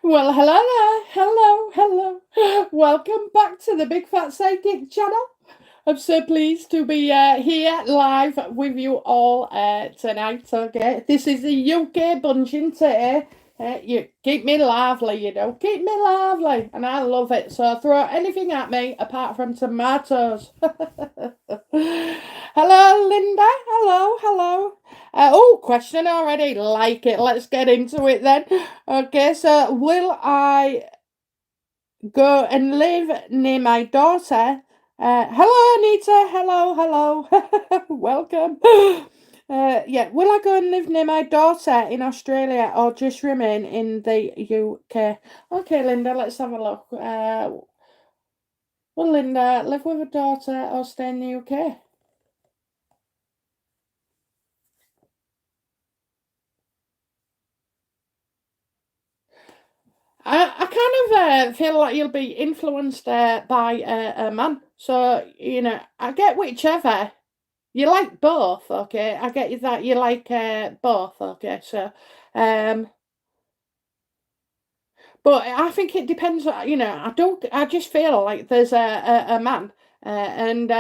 Well, hello there. Hello. Welcome back to the Bigfatpsychic channel. I'm so pleased to be here live with you all tonight. Okay, this is the UK bunching today. You keep me lively, keep me lively, and I love it. So throw anything at me apart from tomatoes. Hello, Linda. Hello. Question already. Like it. Let's get into it then. Okay, so will I go and live near my daughter? Hello, Anita. Hello. Welcome. Yeah, will I go and live near my daughter in Australia or just remain in the UK? Okay, Linda, let's have a look. Will Linda live with a daughter or stay in the UK? I kind of feel like you'll be influenced by a man. So, I get whichever. You like both, okay? I get you that you like both, okay? So, um, but I think it depends. I just feel like there's a man, and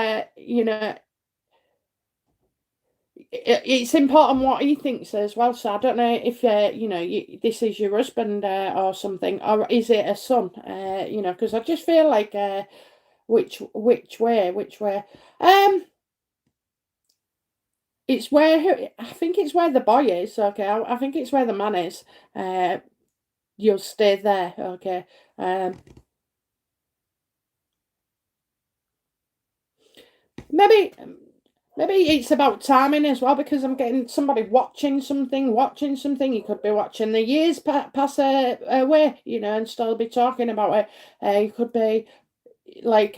it's important what he thinks as well. So I don't know if this is your husband or something, or is it a son? Because I just feel like which way. Um, it's where I think it's where the boy is. Okay, I think it's where the man is. Uh, you'll stay there. Okay. Um, maybe. Maybe it's about timing as well because I'm getting somebody watching something. You could be watching the years pass away, and still be talking about it. You could be like,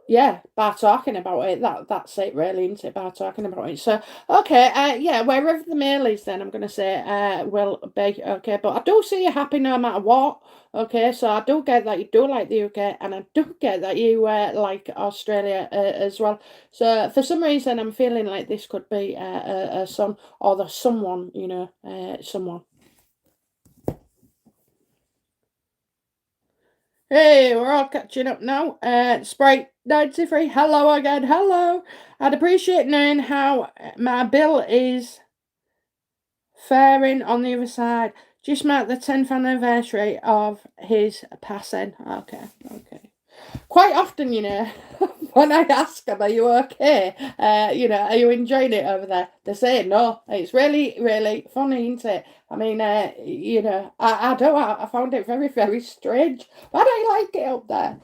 yeah, by talking about it. That's it, really, isn't it? By talking about it. So, okay, yeah, wherever the male is, then I'm gonna say, will be okay. But I do see you happy no matter what. Okay, so I do get that you do like the UK, and I do get that you like Australia as well. So for some reason, I'm feeling like this could be a son or the someone, someone. Hey, we're all catching up now. Sprite 93, hello again, hello. I'd appreciate knowing how my bill is faring on the other side. Just marked the 10th anniversary of his passing. Okay. Quite often, when I ask them, are you okay? Are you enjoying it over there? They say no. It's really, really funny, isn't it? I mean, I don't. I found it very, very strange. Why don't you like it up there?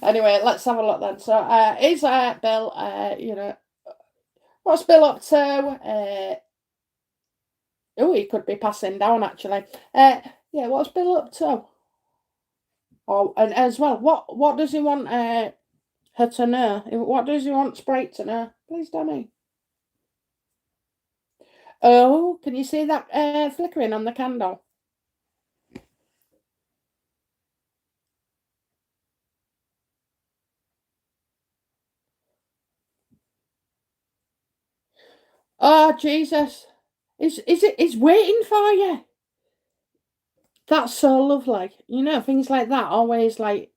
Anyway, let's have a look then. So, is Bill? What's Bill up to? Oh, he could be passing down actually. Yeah, what's Bill up to? Oh, and as well, what does he want? Her to know. What does he want Sprite to know? Please tell me. Oh, can you see that flickering on the candle? Oh, Jesus. It's waiting for you. That's so lovely. Things like that always like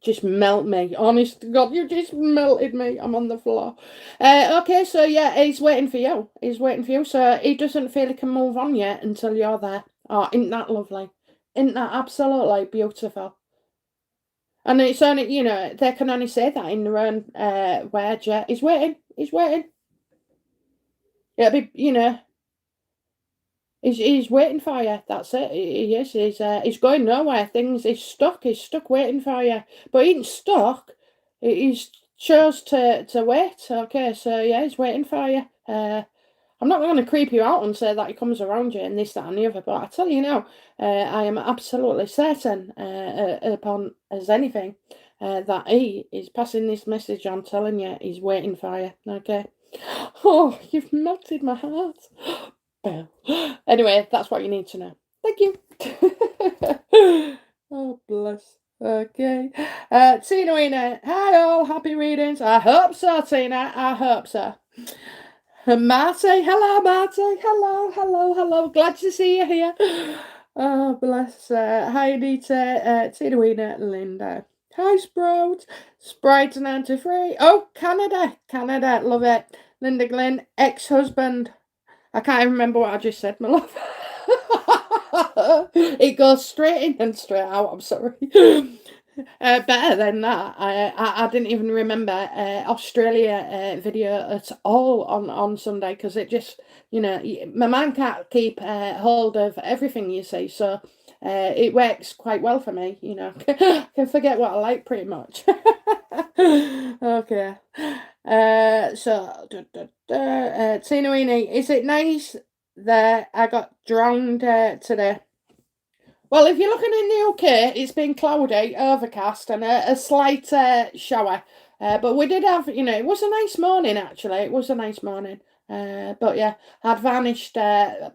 just melt me. Honest to God, you just melted me. I'm on the floor. Okay, so yeah, he's waiting for you. He's waiting for you. So he doesn't feel he can move on yet until you're there. Oh, isn't that lovely? Isn't that absolutely beautiful? And it's only, they can only say that in their own words. Yeah, he's waiting. He's waiting. It'll be, he's waiting for you. That's it. He is. He's going nowhere. Things. He's stuck. He's stuck waiting for you. But he ain't stuck. He's chose to wait. Okay, so yeah, he's waiting for you. I'm not going to creep you out and say that he comes around you and this, that, and the other. But I tell you now, I am absolutely certain, upon as anything, that he is passing this message on, telling you he's waiting for you. Okay. Oh, you've melted my heart. Well, anyway, that's what you need to know. Thank you. Oh, bless. Okay. Tina Wiener. Hi, all. Happy readings. I hope so, Tina. I hope so. Marty. Hello, Marty. Hello. Glad to see you here. Oh, bless her. Hi, Anita, Tina Wiener, Linda. Hi, Sprout. Sprite 93. Oh, Canada. Canada, love it. Linda Glenn, ex-husband. I can't even remember what I just said, my love. It goes straight in and straight out, I'm sorry. Better than that. I didn't even remember Australia video at all on Sunday because it just, my mind can't keep hold of everything you see. So it works quite well for me, I can forget what I like pretty much. Okay. Tina Weenie, is it nice that I got drowned today? Well, if you're looking in the UK, it's been cloudy, overcast, and a slight shower. But we did have, it was a nice morning actually. It was a nice morning. But yeah, I'd varnished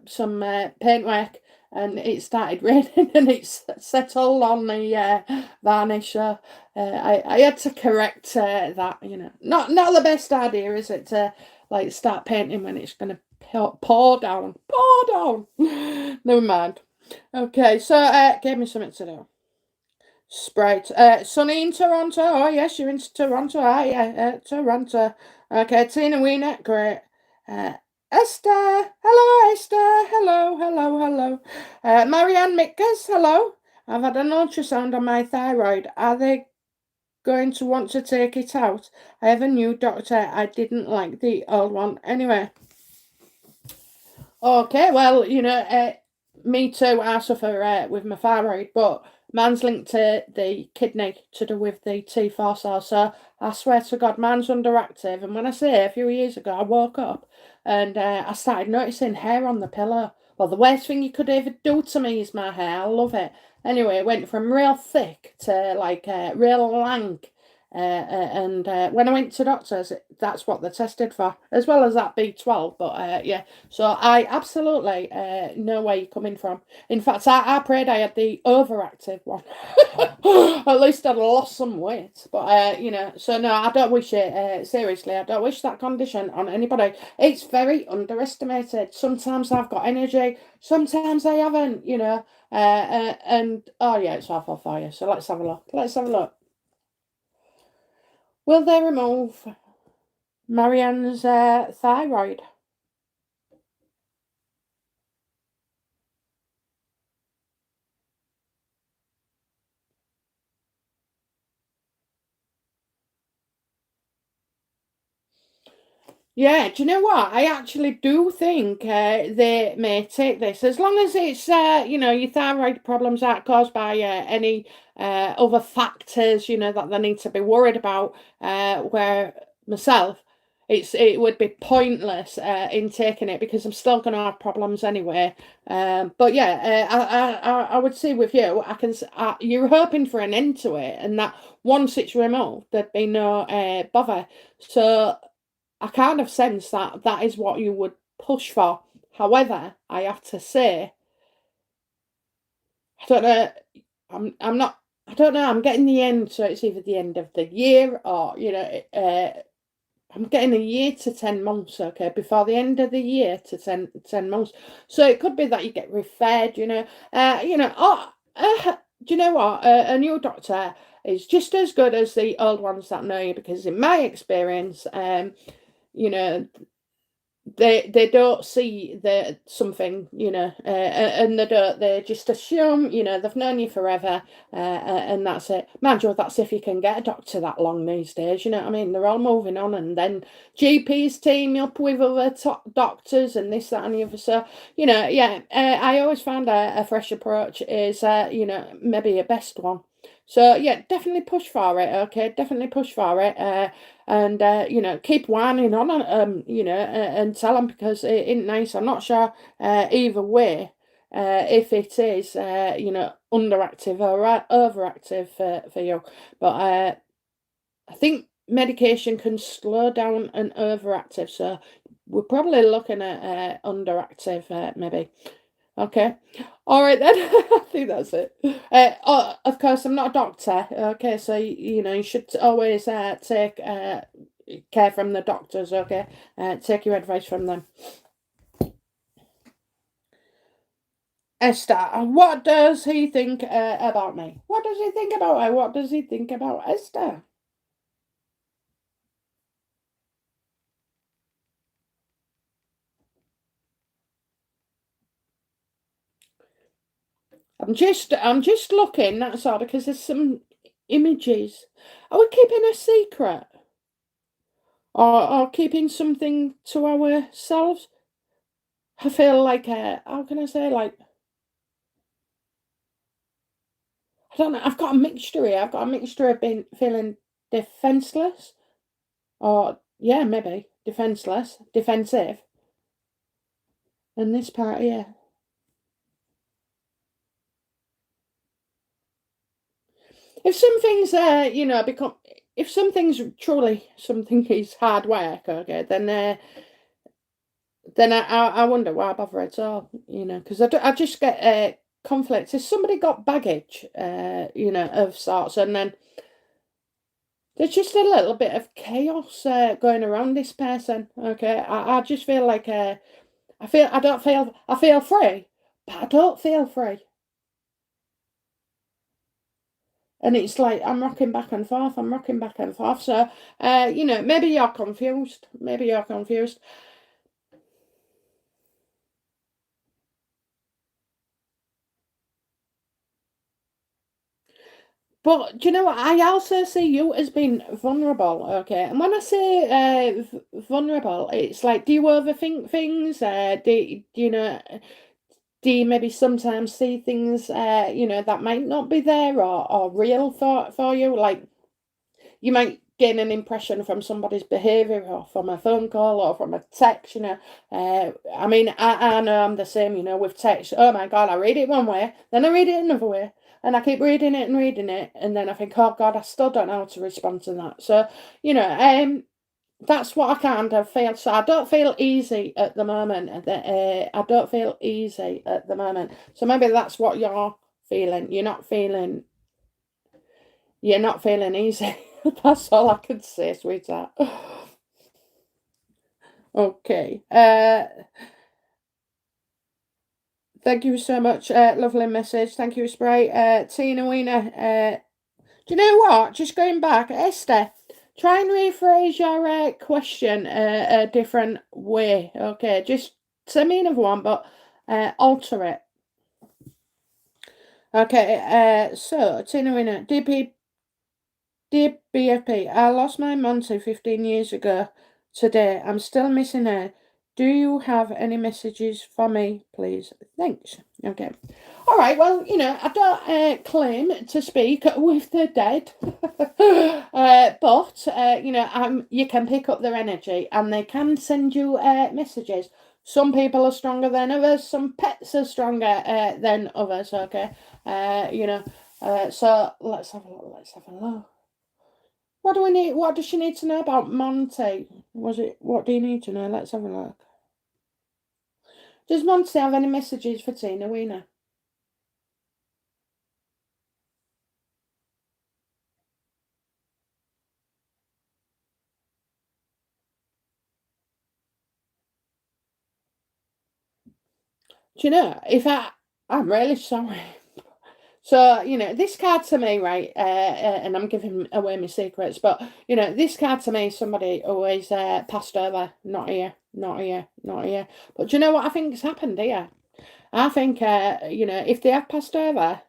some paintwork, and it started raining, and it's settled on the varnish. So I had to correct that. Not the best idea, is it, to like start painting when it's gonna pour down, pour down. Never mind. Okay, so gave me something to do. Sprite. Sunny in Toronto. Oh yes, you're in Toronto. Ah, yeah, Toronto. Okay, Tina Wiener, great. Uh, Esther. Hello, Esther. Hello, hello, hello. Marianne Mickers. Hello. I've had an ultrasound on my thyroid. Are they going to want to take it out? I have a new doctor. I didn't like the old one. Anyway. Okay, well, me too. I suffer with my thyroid, but mine's linked to the kidney to do with the T4 cell. So I swear to God, mine's underactive. And when I say a few years ago, I woke up and I started noticing hair on the pillow. Well, the worst thing you could ever do to me is my hair. I love it. Anyway, it went from real thick to like real lank. And when I went to doctors, that's what they tested for, as well as that B12. But yeah, so I absolutely know where you're coming from. In fact, I prayed I had the overactive one. At least I'd lost some weight. But, so no, I don't wish it, seriously, I don't wish that condition on anybody. It's very underestimated. Sometimes I've got energy, sometimes I haven't, and oh yeah, it's awful for you. So let's have a look. Let's have a look. Will they remove Marianne's thyroid? Yeah, do you know what? I actually do think they may take this, as long as it's, your thyroid problems aren't caused by any other factors, that they need to be worried about. Where myself, it would be pointless in taking it because I'm still going to have problems anyway. But yeah, I would say with you, you're hoping for an end to it, and that once it's removed, there'd be no bother. So. I kind of sense that that is what you would push for. However, I have to say, I don't know. I'm not. I don't know. I'm getting the end, so it's either the end of the year or I'm getting a year to 10 months. Okay, before the end of the year to 10 months. So it could be that you get referred. Oh, do you know what? A new doctor is just as good as the old ones that know you, because in my experience, you know they don't see the something, and they just assume, they've known you forever, and that's it. Mind you, that's if you can get a doctor that long these days, you know what I mean? They're all moving on, and then GPs team up with other top doctors and this, that, and the other. So, yeah, I always find a fresh approach is, maybe a best one. So yeah, definitely push for it. Okay, definitely push for it. And keep whining on, and tell them, because it ain't nice. I'm not sure either way if it is underactive or overactive for you, but I think medication can slow down an overactive, so we're probably looking at underactive, maybe. Okay. All right then. I think that's it. Of course, I'm not a doctor. Okay, so you should always take care from the doctors. Okay, take your advice from them. Esther, what does he think about me? What does he think about her? What does he think about Esther? I'm just looking, that's all, because there's some images. Are we keeping a secret? Or keeping something to ourselves? I feel like, how can I say, like, I don't know, I've got a mixture here. I've got a mixture of being feeling defenseless, or, yeah, maybe, defenseless, defensive, and this part here. If some things, become, if something's truly something is hard work, okay, then I wonder why bother at all, because I just get conflicts. If somebody got baggage, of sorts, and then there's just a little bit of chaos going around this person, okay, I just feel like I feel free, but I don't feel free. And it's like I'm rocking back and forth. I'm rocking back and forth. So, maybe you're confused. Maybe you're confused. But do you know what? I also see you as being vulnerable. Okay, and when I say vulnerable, it's like, do you overthink things? Do you maybe sometimes see things, that might not be there, or real for you? Like, you might gain an impression from somebody's behaviour, or from a phone call, or from a text, I mean, I know I'm the same, with text. Oh my God, I read it one way, then I read it another way, and I keep reading it, and then I think, oh God, I still don't know how to respond to that. So, that's what I kind of feel. So I don't feel easy at the moment. I don't feel easy at the moment. So maybe that's what you're feeling. You're not feeling easy. That's all I can say, sweetheart. Okay. Thank you so much. Lovely message. Thank you, Spray. Tina Wiener. Do you know what? Just going back, Esther, try and rephrase your question a different way. Okay. Just send me another one, but alter it. Okay. So, Tina Wiener, Dear BFP, I lost my Monty 15 years ago today. I'm still missing her. Do you have any messages for me, please? Thanks. Okay. All right. Well, I don't claim to speak with the dead, but you can pick up their energy, and they can send you messages. Some people are stronger than others. Some pets are stronger than others. Okay. So let's have a look. Let's have a look. What do we need? What does she need to know about Monty? What do you need to know? Let's have a look. Does Monty have any messages for Tina Wiener? Do you know, I'm really sorry. So, this card to me, right, and I'm giving away my secrets, but, this card to me, somebody always passed over, not here, not here, not here. But do you know what I think has happened here? I think, if they have passed over,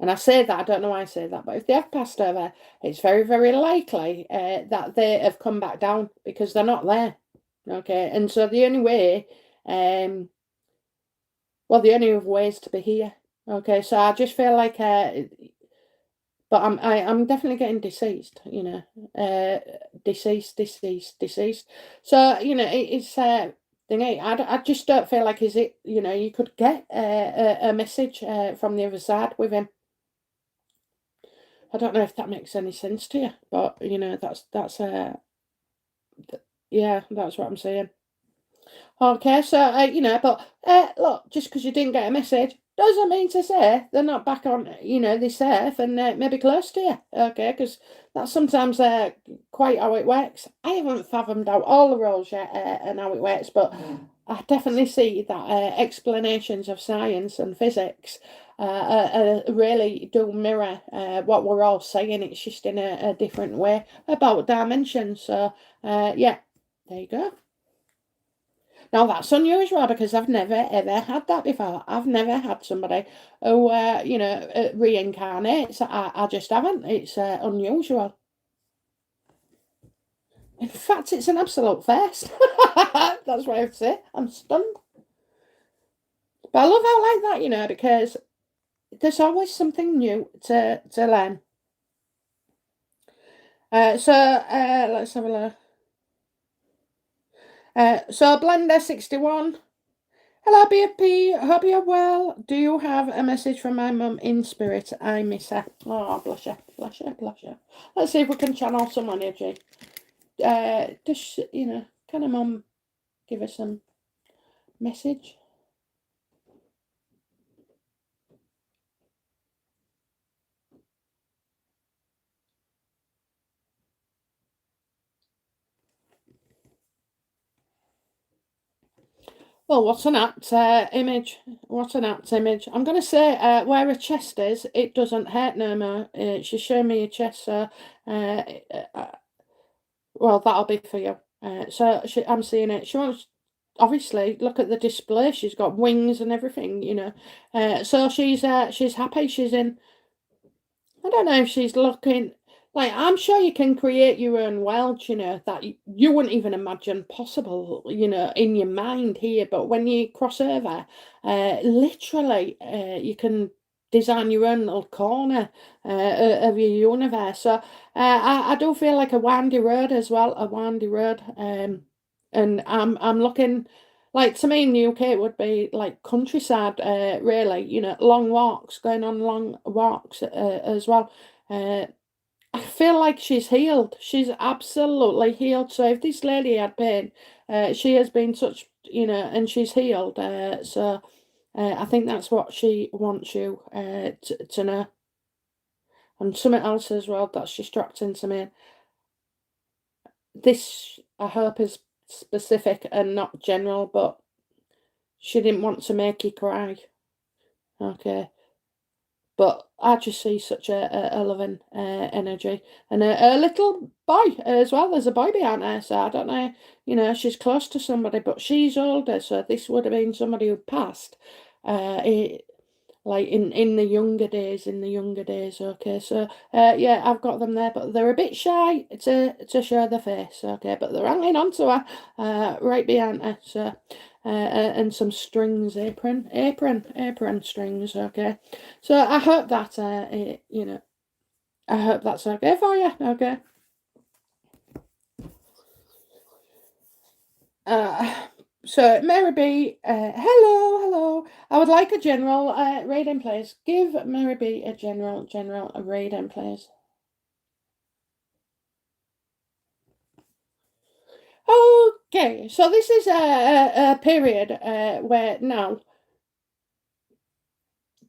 and I say that, I don't know why I say that, but if they have passed over, it's very, very likely that they have come back down because they're not there. Okay, and so um, the only other way is to be here. Okay, so I just feel like, but I'm definitely getting deceased. Deceased. So it's thingy. I just don't feel like, is it? You could get a message from the other side with him. I don't know if that makes any sense to you, but that's yeah, that's what I'm saying. Okay, so but look, just because you didn't get a message doesn't mean to say they're not back on this earth, and maybe close to you. Okay, because that's sometimes quite how it works. I haven't fathomed out all the roles yet and how it works, but I definitely see that explanations of science and physics really do mirror what we're all saying. It's just in a different way about dimensions. So, yeah, there you go. Now that's unusual because I've never ever had that before. I've never had somebody who, reincarnates. I just haven't. It's unusual. In fact, it's an absolute first. That's what I have to say. I'm stunned. But I love how like that, because there's always something new to learn. Let's have a look. So Blender 61. Hello, BFP. Hope you're well. Do you have a message from my mum in spirit? I miss her. Oh, bless her, bless her, bless her. Let's see if we can channel some energy. Can a mum give us some message? Well, what's an apt image? What's an apt image? I'm going to say where her chest is, it doesn't hurt no more. She's showing me her chest, so uh, uh, well, that'll be for you. I'm seeing it. She wants, obviously, look at the display. She's got wings and everything. So she's happy. She's in. I don't know if she's looking like I'm sure you can create your own world, that you wouldn't even imagine possible, in your mind here. But when you cross over, literally, you can design your own little corner of your universe. So I do feel like a windy road as well, a windy road. And I'm looking. Like to me in the UK it would be like countryside, really, long walks, going on long walks as well. Uh, I feel like she's healed. She's absolutely healed. So if this lady had pain, she has been touched, and she's healed. So I think that's what she wants you to know. And something else as well that's distracting to me. This, I hope, is specific and not general, but she didn't want to make you cry. Okay. But I just see such a loving energy. And a little boy as well. There's a boy behind her, so I don't know, she's close to somebody, but she's older, so this would have been somebody who passed. Uh, like in the younger days, okay. So yeah, I've got them there, but they're a bit shy to show their face, okay. But they're hanging on to her, right behind her. So and some strings, apron strings, okay. So I hope that I hope that's okay for you, okay. Uh, so Mary B, hello. I would like a general reading, please. Give Mary B a general reading, please. Okay, so this is a period where now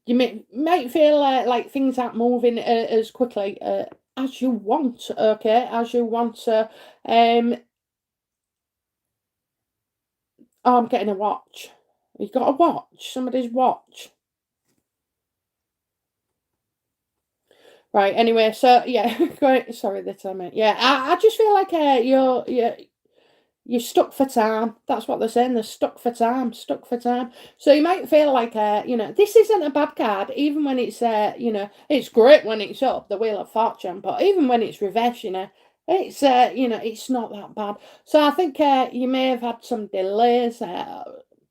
you might feel like things aren't moving as quickly as you want, okay, as you want. So, oh, I'm getting a watch. You got a watch? Somebody's watch. Right. Anyway, so yeah, great. Sorry, they tell me. Yeah, I just feel like you're stuck for time. That's what they're saying. They're stuck for time. Stuck for time. So you might feel like this isn't a bad card, even when it's it's great when it's up the Wheel of Fortune, but even when it's reverse, it's it's not that bad. So I think you may have had some delays.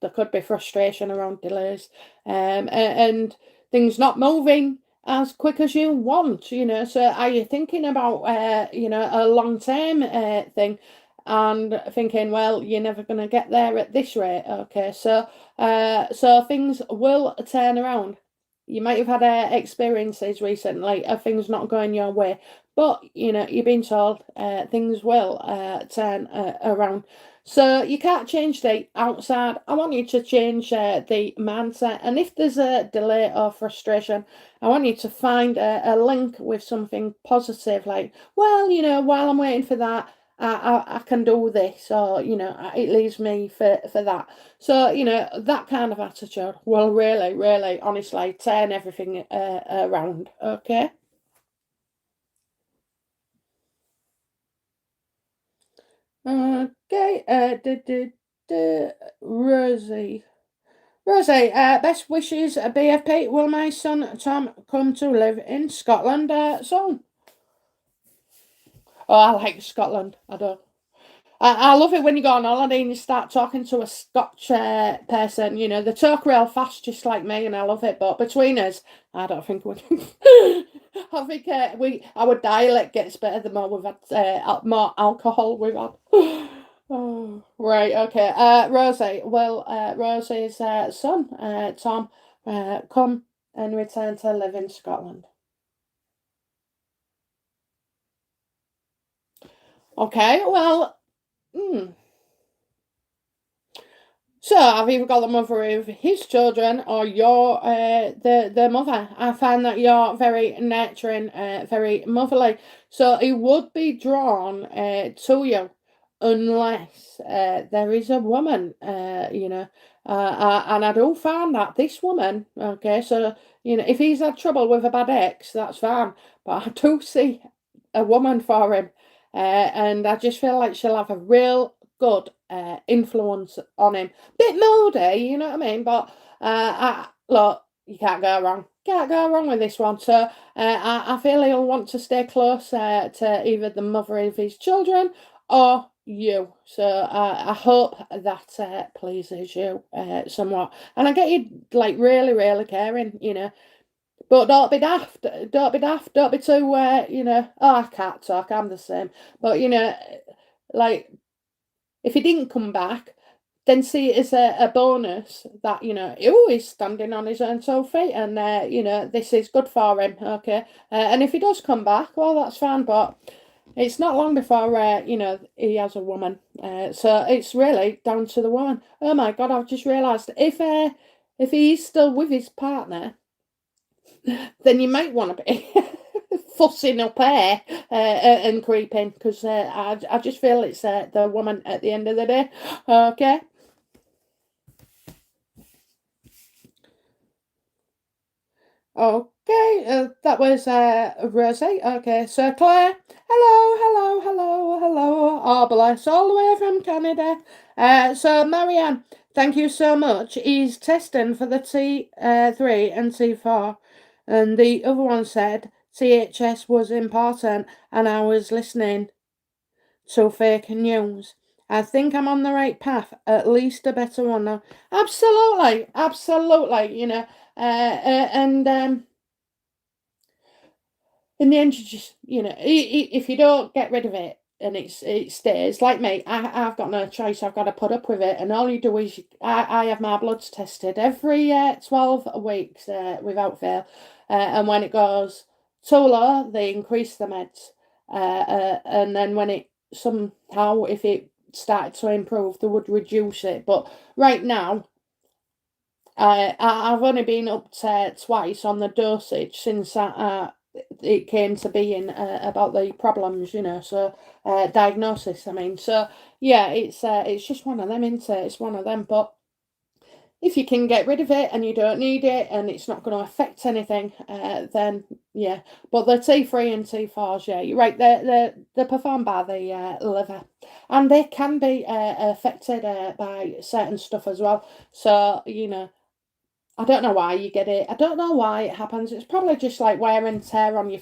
There could be frustration around delays, and things not moving as quick as you want, so are you thinking about a long term thing and thinking, well, you're never going to get there at this rate, okay? So so things will turn around. You might have had experiences recently of things not going your way, but you've been told things will turn around. So you can't change the outside. I want you to change the mindset. And if there's a delay or frustration, I want you to find a link with something positive, like, well, while I'm waiting for that, I can do this, or it leaves me for that. So that kind of attitude will really, really, honestly turn everything around. Okay. Okay. Rosie. Rosie, best wishes, BFP. Will my son Tom come to live in Scotland soon? Oh, I like Scotland. I do. I love it when you go on holiday and you start talking to a Scotch person. They talk real fast, just like me, and I love it. But between us, I don't think we. I think our dialect gets better the more we've had more alcohol we've had. Oh, right, okay. Rosie, well, Rosie's son, Tom, come and return to live in Scotland. Okay, well, hmm. So I've either got the mother of his children or you're the mother. I find that you're very nurturing, very motherly. So he would be drawn to you unless there is a woman, and I do find that this woman, okay, so if he's had trouble with a bad ex, that's fine, but I do see a woman for him, and I just feel like she'll have a real good influence on him. Bit moody, you know what I mean? But look, you can't go wrong. Can't go wrong with this one. So I feel he'll want to stay close to either the mother of his children or you. So I hope that pleases you somewhat. And I get you like really, really caring, But don't be daft. Don't be daft. Don't be too, oh, I can't talk. I'm the same. But, like, if he didn't come back, then see it as a bonus that, he always standing on his own 2 feet and, this is good for him, okay? And if he does come back, well, that's fine, but it's not long before, he has a woman. So it's really down to the woman. Oh my God, I've just realised if he's still with his partner, then you might want to be fussing up hair and creeping because I just feel it's the woman at the end of the day. Okay. Okay, that was Rosie. Okay, so Claire, hello, hello, hello, hello. Oh, bless, all the way from Canada. So Marianne, thank you so much. He's testing for the T3 and T4, and the other one said THS was important, and I was listening to fake news. I think I'm on the right path, at least a better one now. Absolutely, absolutely, and in the end, you just, if you don't get rid of it and it stays, like me, I've got no choice. I've got to put up with it. And all you do is, I have my bloods tested every 12 weeks without fail. And when it goes too low, they increase the meds. And then when it somehow, if it started to improve, they would reduce it. But right now, I've only been up to twice on the dosage since it came to being about the problems, so diagnosis. I mean, so yeah, it's just one of them, isn't it? It's one of them. But if you can get rid of it and you don't need it and it's not going to affect anything, then yeah. But the T3 and T4s, yeah, you're right. They're performed by the liver, and they can be affected by certain stuff as well. So I don't know why you get it. I don't know why it happens. It's probably just like wear and tear on your,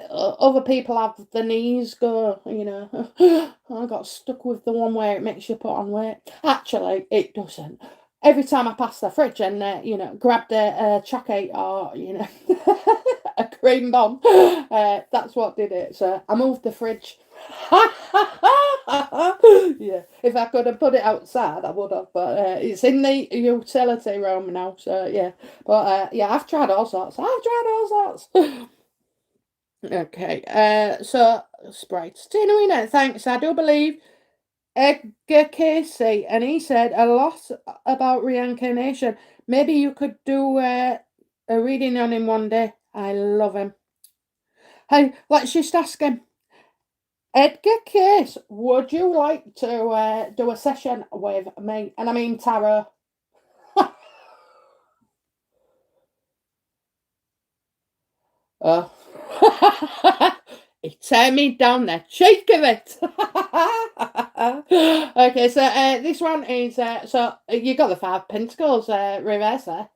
other people have the knees go, I got stuck with the one where it makes you put on weight. Actually, it doesn't. Every time I pass the fridge and, grabbed a chocolate or, a cream bomb, that's what did it. So I moved the fridge. Yeah, if I could have put it outside, I would have, but it's in the utility room now, so yeah. But yeah, I've tried all sorts. I've tried all sorts. Okay, so Sprite. Tina Wiener, thanks. I do believe Edgar Casey, and he said a lot about reincarnation. Maybe you could do a reading on him one day. I love him. Hey, let's just ask him. Edgar Case, would you like to do a session with me? And I mean tarot. Oh. He turned me down the cheek of it. Okay, so this one is you got the five pentacles reverse there.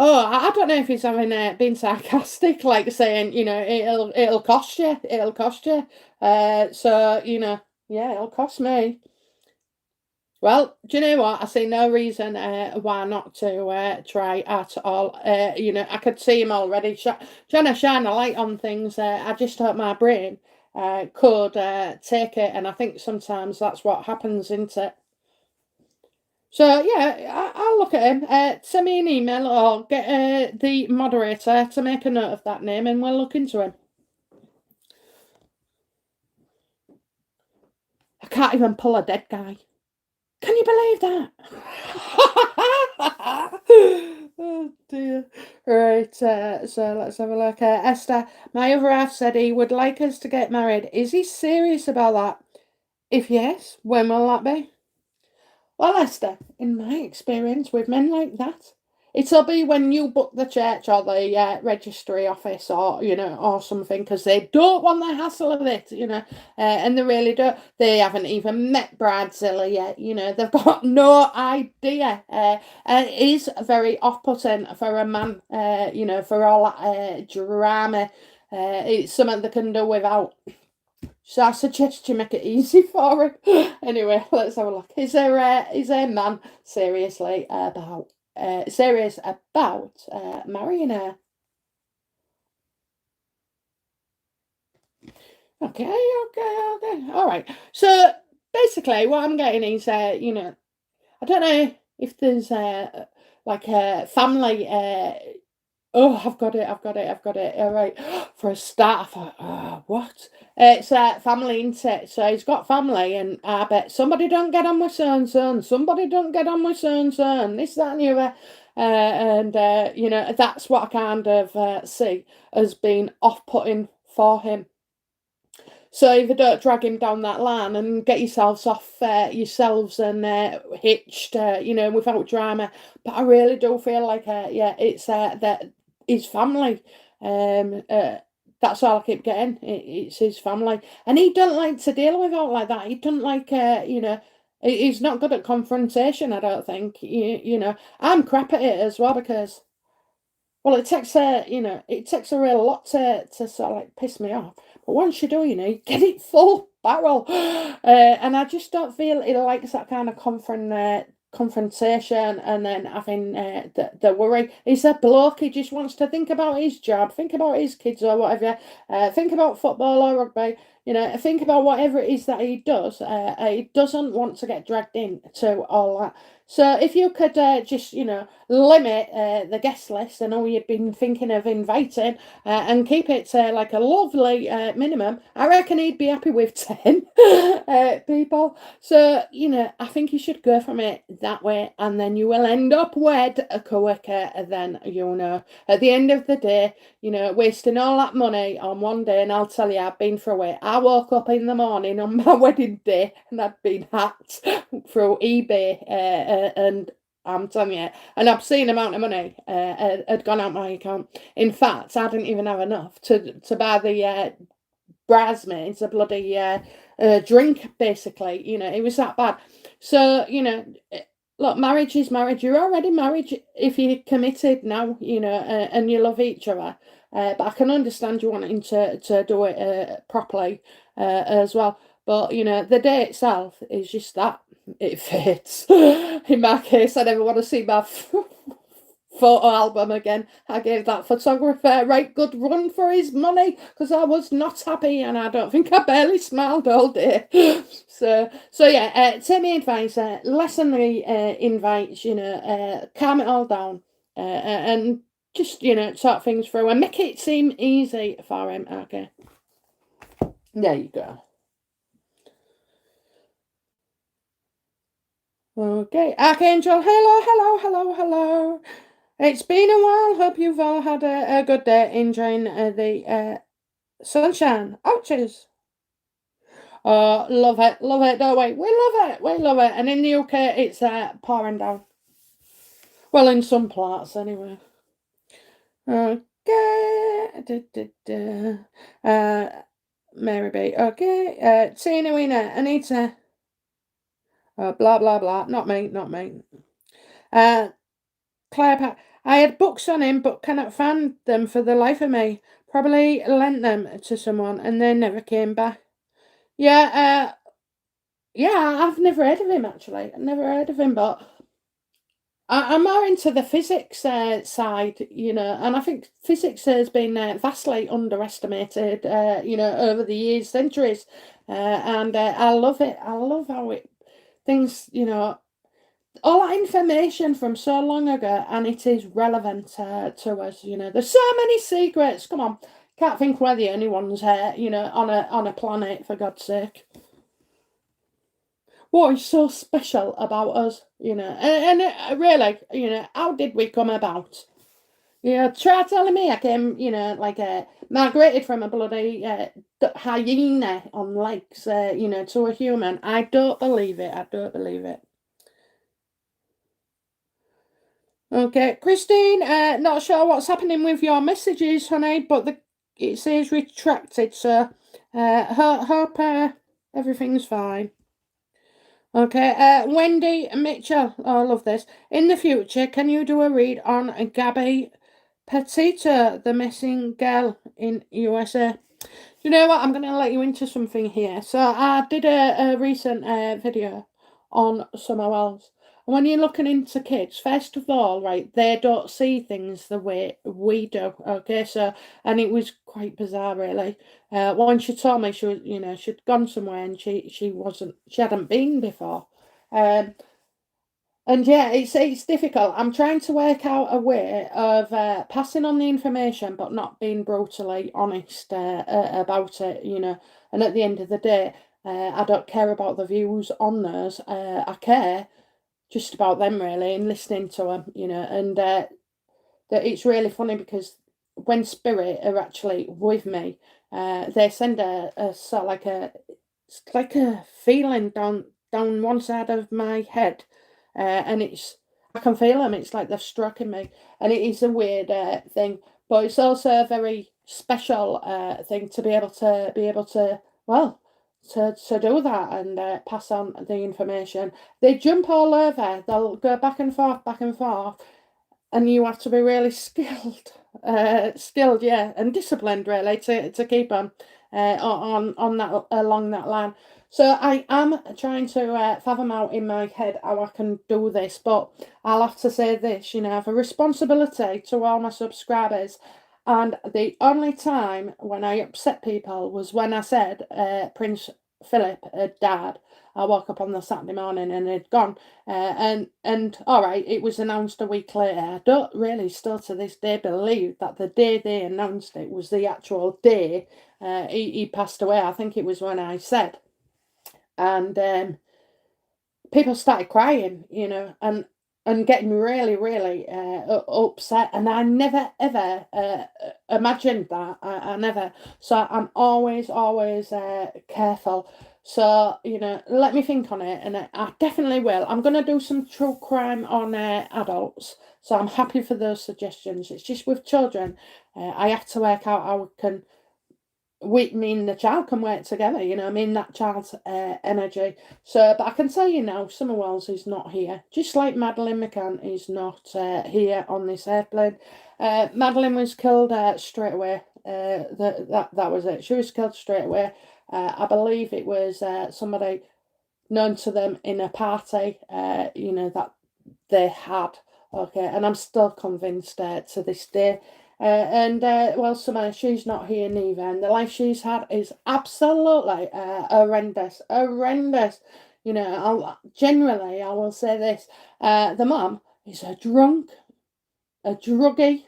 Oh, I don't know if he's having being sarcastic, like saying, it'll cost you, it'll cost you. So yeah, it'll cost me. Well, do you know what? I see no reason why not to try at all. I could see him already trying to shine a light on things. I just hope my brain could take it, and I think sometimes that's what happens, isn't it? So yeah, I'll look at him. Send me an email or get the moderator to make a note of that name, and we'll look into him. I can't even pull a dead guy. Can you believe that? Oh dear. Right, so let's have a look. Esther, my other half said he would like us to get married. Is he serious about that? If yes, when will that be? Well, Esther, in my experience with men like that, it'll be when you book the church or the registry office or, or something, because they don't want the hassle of it, and they really don't. They haven't even met Bridezilla yet, they've got no idea. And it is very off-putting for a man, for all that drama. It's something they can do without. So I suggest you make it easy for him. Anyway, let's have a look. Is a man serious about marrying her? Okay, okay. All right. So basically, what I'm getting is, I don't know if there's like a family. Oh, I've got it. All right. For a start, I thought, oh, what? It's family, isn't it? So he's got family, and I bet somebody don't get on with so and so, and somebody don't get on with so and so, and this, that, and the other. And that's what I kind of see as being off-putting for him. So if you don't drag him down that line and get yourselves off yourselves and hitched, without drama. But I really do feel like, yeah, it's that his family. Um, uh, that's all I keep getting. It's his family, and he don't like to deal with all like that. He don't like, he's not good at confrontation. I don't think. I'm crap at it as well because. Well, it takes a real lot to sort of like piss me off. But once you do, you get it full barrel. And I just don't feel he likes that kind of confrontation and then having the worry. He's a bloke, he just wants to think about his job, think about his kids or whatever, think about football or rugby, think about whatever it is that he does. He doesn't want to get dragged into all that. So if you could just, limit the guest list and all you've been thinking of inviting and keep it like a lovely minimum, I reckon he'd be happy with 10 people. So, I think you should go from it that way and then you will end up wed quicker than you know. At the end of the day, wasting all that money on one day, and I'll tell you, I've been through it. I woke up in the morning on my wedding day and I'd been hacked through eBay and I'm telling you, an obscene amount of money had gone out my account. In fact, I didn't even have enough to buy the bridesmaids a bloody drink, basically. It was that bad. So, look, marriage is marriage. You're already married if you're committed now, and you love each other. But I can understand you wanting to do it properly as well. But, the day itself is just that. It fits. In my case, I never want to see my photo album again. I gave that photographer a right good run for his money because I was not happy and I don't think I barely smiled all day. So yeah, take me advice, lessen the invites, calm it all down and just, talk things through and make it seem easy for him. Okay, there you go. Okay, Archangel, hello, hello, hello, hello. It's been a while. Hope you've all had a good day enjoying the Sunshine. Ouches. Oh, love it, don't we love it. And in the UK, it's pouring down. Well, in some parts, anyway. Okay. Mary B. Okay. Tina Wiener, Anita. Blah, blah, blah. Not me, not me. Uh, Claire Pat. I had books on him, but cannot find them for the life of me. Probably lent them to someone and they never came back. Yeah, yeah, I've never heard of him actually. I've never heard of him, but I'm more into the physics side, and I think physics has been vastly underestimated, over the years, centuries, and I love it. I love how it things, all that information from so long ago, and it is relevant to us. There's so many secrets. Come on, can't think we're the only ones here, on a planet for God's sake. What is so special about us, and really, how did we come about? Try telling me I came, like migrated from a bloody hyena on legs, to a human. I don't believe it. I don't believe it. Okay, Christine, not sure what's happening with your messages, honey, but it says retracted, so hope everything's fine. Okay, Wendy Mitchell. Oh, I love this. In the future, can you do a read on Gabby Petito, the missing girl in USA? You know what? I'm going to let you into something here. So I did a recent video on Summer Wells. And when you're looking into kids, first of all, right, they don't see things the way we do. Okay, so, and it was quite bizarre, really. Once she told me she was, she'd gone somewhere and she hadn't been before. Um, and yeah, it's difficult. I'm trying to work out a way of passing on the information, but not being brutally honest about it. And at the end of the day, I don't care about the views on those. I care just about them really and listening to them. And that it's really funny because when spirit are actually with me, they send a sort of like it's like a feeling down one side of my head, and I can feel them. It's like they're stroking me, and it is a weird thing, but it's also a very special thing to be able to well to do that and pass on the information. They jump all over. They'll go back and forth, and you have to be really skilled, yeah, and disciplined really to keep on on that along that line. So I am trying to fathom out in my head how I can do this, but I'll have to say this, I have a responsibility to all my subscribers. And the only time when I upset people was when I said Prince Philip had died. I woke up on the Saturday morning and he'd gone. And all right, it was announced a week later. I don't really still to this day believe that the day they announced it was the actual day he passed away. I think it was when I said, and people started crying, and getting really, really upset. And I never ever imagined that. I never. So I'm always careful. So let me think on it, and I definitely will. I'm gonna do some true crime on adults. So I'm happy for those suggestions. It's just with children, I have to work out how we can me and the child can work together, that child's energy. So, but I can tell you now, Summer Wells is not here. Just like Madeline McCann is not here on this airplane. Madeline was killed straight away. That was it. She was killed straight away. I believe it was somebody known to them in a party, that they had. Okay, and I'm still convinced to this day. And well, Summer, she's not here neither, and the life she's had is absolutely horrendous, horrendous. Generally, I will say this: the mum is a drunk, a druggie,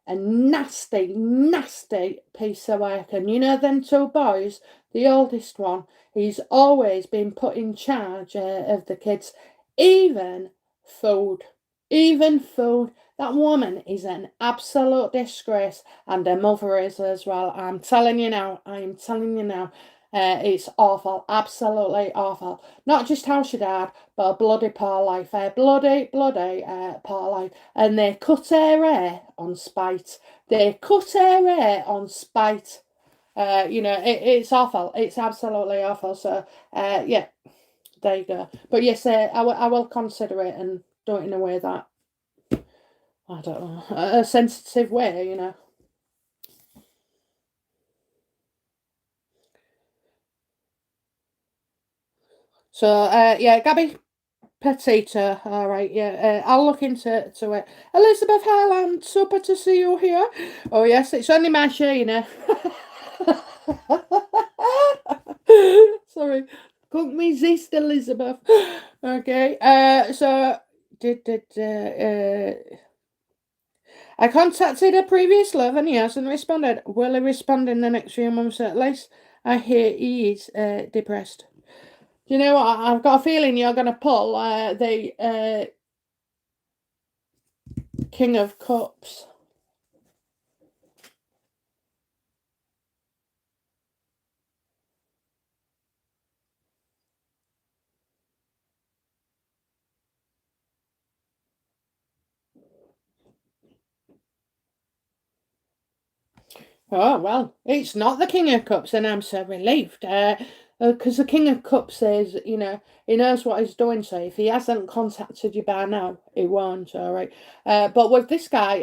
a nasty, nasty piece of work. And them two boys, the oldest one, he's always been put in charge of the kids, even food, even food. That woman is an absolute disgrace, and her mother is as well. I'm telling you now. I am telling you now. It's awful, absolutely awful. Not just how she died, but a bloody poor life. Bloody poor life. And they cut her hair on spite. They cut her hair on spite. It's awful. It's absolutely awful. So, yeah, there you go. But yes, I will consider it and do it in a way that, I don't know, a sensitive way. So, yeah, Gabby Petito. All right, yeah, I'll look into it. Elizabeth Highland, super to see you here. Oh yes, it's only my Sheena. Sorry, couldn't resist Elizabeth. Okay, so did I contacted a previous love and he hasn't responded. Will he respond in the next few months at least? I hear he is depressed. You know what? I've got a feeling you're going to pull the King of Cups. Oh, well, it's not the King of Cups, and I'm so relieved. Because the King of Cups says, he knows what he's doing, so if he hasn't contacted you by now, he won't, all right? But with this guy,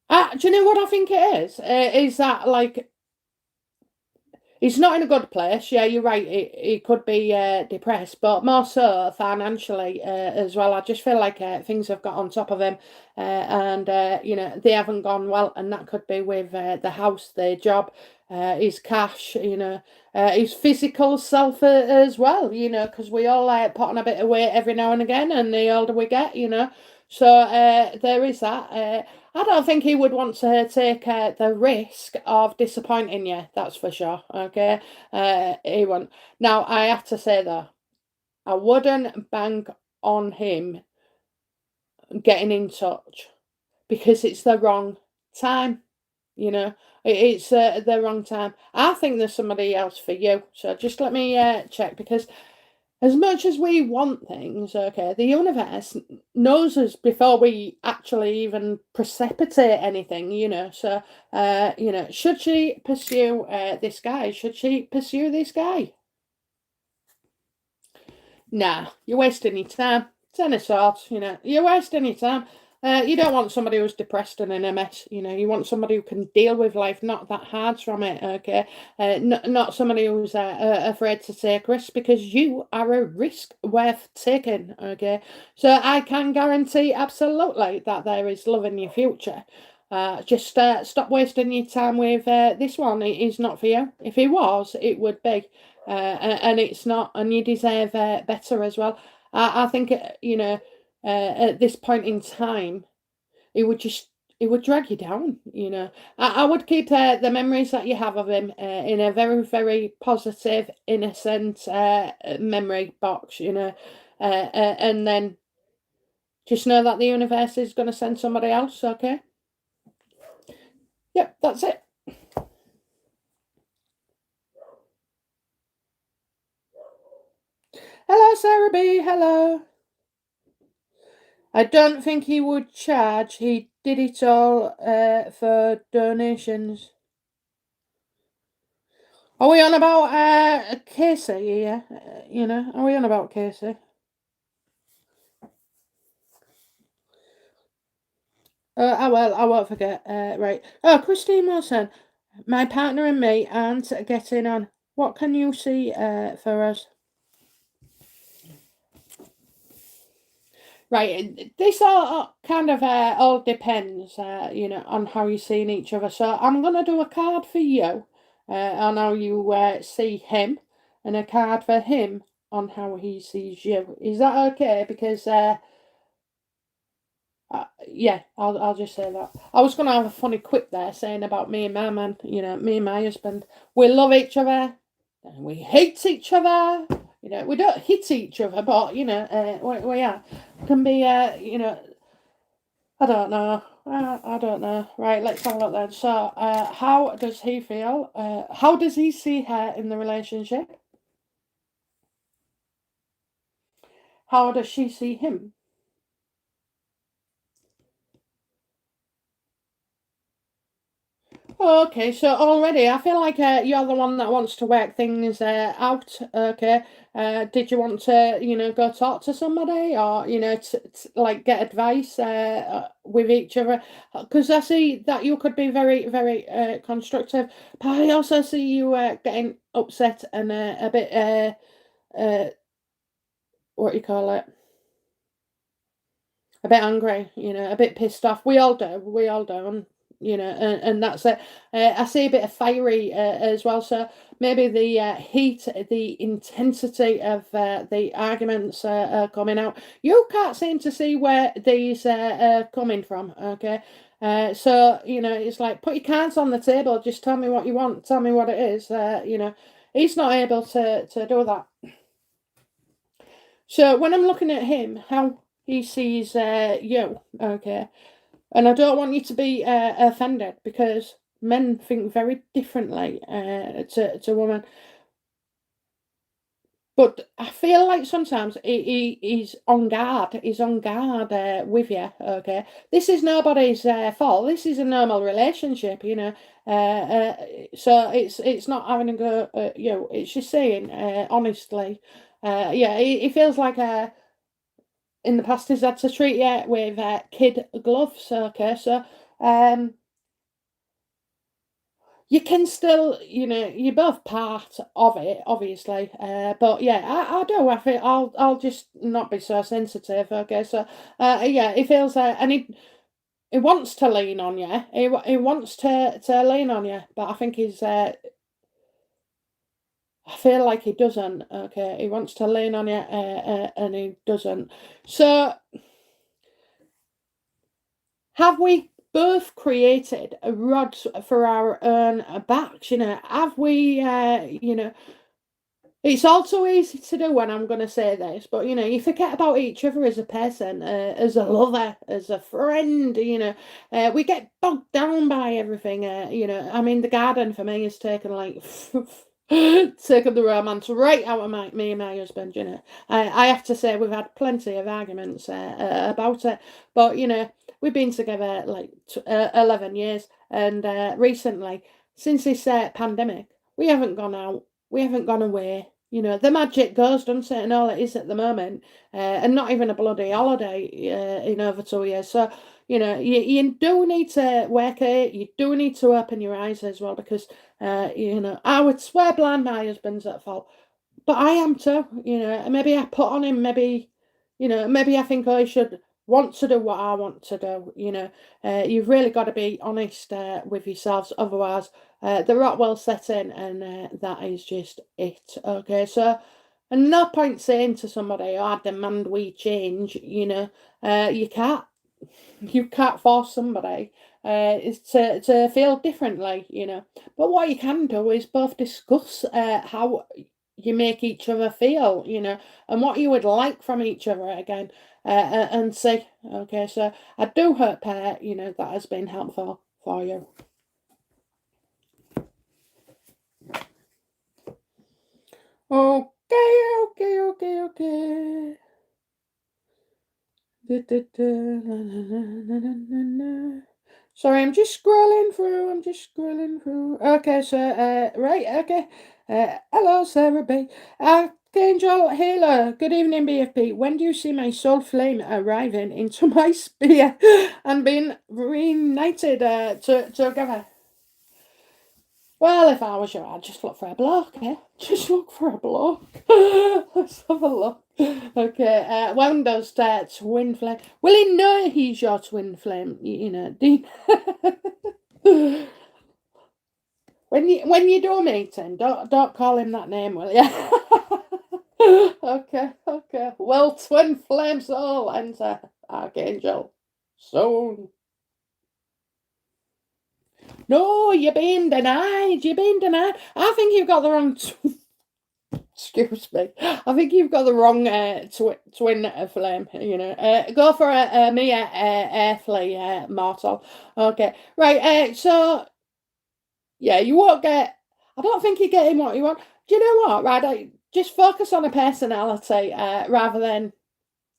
do you know what I think it is? Is that, like, he's not in a good place. Yeah, you're right. He could be depressed, but more so financially as well. I just feel like things have got on top of him, and they haven't gone well, and that could be with the house, the job, his cash, his physical self as well. Because we all put on a bit of weight every now and again, and the older we get. So there is that. I don't think he would want to take the risk of disappointing you. That's for sure. Okay, he won't. Now I have to say though, I wouldn't bank on him getting in touch because it's the wrong time. It's the wrong time. I think there's somebody else for you. So just let me check because as much as we want things, okay, the universe knows us before we actually even precipitate anything. So, should she pursue this guy? Should she pursue this guy? Nah, you're wasting your time. Ten of swords, you're wasting your time. You don't want somebody who's depressed and in a mess. You want somebody who can deal with life, not that hard from it. Okay, not somebody who's afraid to take risks because you are a risk worth taking. Okay, so I can guarantee absolutely that there is love in your future. Just stop wasting your time with this one. It is not for you. If it was, it would be. And it's not, and you deserve better as well. I think at this point in time, it would just it would drag you down. I would keep the memories that you have of him in a very very positive, innocent memory box. And then just know that the universe is going to send somebody else. Okay. Yep, that's it. Hello, Sarah B. Hello. I don't think he would charge. He did it all for donations. Are we on about Casey? Yeah, are we on about Casey? I won't forget. Right. Oh, Christine Wilson. My partner and me aren't getting on. What can you see for us? Right, this all kind of all depends, on how you're seeing each other. So I'm gonna do a card for you on how you see him, and a card for him on how he sees you. Is that okay? Because yeah, I'll just say that. I was gonna have a funny quip there saying about me and my man. Me and my husband, we love each other. and we hate each other. We don't hit each other, but we can be. I don't know. I don't know. Right, let's have a look then. So, how does he feel? How does he see her in the relationship? How does she see him? Okay, so already I feel like you're the one that wants to work things out. Okay, did you want to, go talk to somebody, or like get advice with each other? Because I see that you could be very, very constructive, but I also see you getting upset and a bit uh, what do you call it? A bit angry, a bit pissed off. We all do, and that's it. I see a bit of fiery as well, so maybe the heat, the intensity of the arguments are coming out. You can't seem to see where these are coming from, okay? So, it's like, put your cards on the table, just tell me what you want, tell me what it is, he's not able to do that. So when I'm looking at him, how he sees you, okay, and I don't want you to be offended because men think very differently to women. But I feel like sometimes he's on guard. He's on guard with you. Okay, this is nobody's fault. This is a normal relationship, so it's not having a go at you. It's just saying honestly. Yeah, he feels like in the past he's had to treat you with kid gloves. Okay, so um, you can still, you're both part of it, obviously. But yeah, I do. I think I'll just not be so sensitive. Okay, so yeah, he feels and he wants to lean on you. He wants to lean on you, but I think he's. I feel like he doesn't. Okay, he wants to lean on you, and he doesn't. So have we both created a rod for our own backs? Have we? It's all too easy to do when I'm going to say this, but you forget about each other as a person, as a lover, as a friend. We get bogged down by everything. I mean, the garden for me has taken like taken the romance right out of me and my husband. I have to say we've had plenty of arguments about it, but we've been together like 11 years, and recently, since this pandemic, we haven't gone out, we haven't gone away. The magic goes, doesn't it? And all it is at the moment, and not even a bloody holiday in over 2 years. So, you do need to work it. You do need to open your eyes as well, because, I would swear blind my husband's at fault. But I am too, maybe I put on him, maybe I think I should want to do what I want to do, you've really got to be honest with yourselves, otherwise the rot will set in, and that is just it, okay? So, and no point saying to somebody, "Oh, I demand we change," you can't. You can't force somebody is to feel differently, But what you can do is both discuss how you make each other feel, and what you would like from each other again, and see. Okay, so I do hope that has been helpful for you. Okay, okay, okay, okay. Sorry, I'm just scrolling through. I'm just scrolling through. Okay, so right, okay. Hello, Sarah B. Archangel Halo. Good evening, BFP. When do you see my soul flame arriving into my spear and being reunited together? Well, if I was you, I'd just look for a bloke, eh? Just look for a bloke. Let's have a look. Okay, when does twin flame? Will he know he's your twin flame? Do you... when you do meet him, don't call him that name, will you? Okay, okay. Well, twin flame soul enter Archangel soon. No, you're being denied. You're being denied. I think you've got the wrong Excuse me. I think you've got the wrong twin flame. Go for a Mia air flea mortal. Okay, right. So yeah, you won't get. I don't think you're getting what you want. Do you know what? Right, just focus on a personality rather than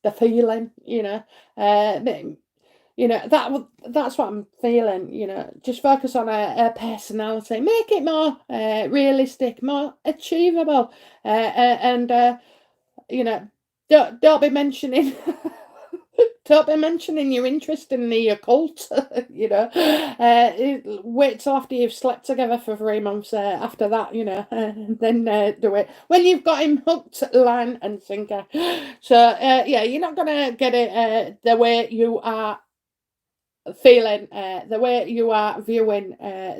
the feeling. Uh, that's what I'm feeling. Just focus on a personality. Make it more realistic, more achievable, and you know, don't be mentioning. Don't be mentioning your interest in the occult, Wait till after you've slept together for 3 months after that, and then do it. When you've got him hooked, line and sinker. So, yeah, you're not going to get it the way you are feeling, the way you are viewing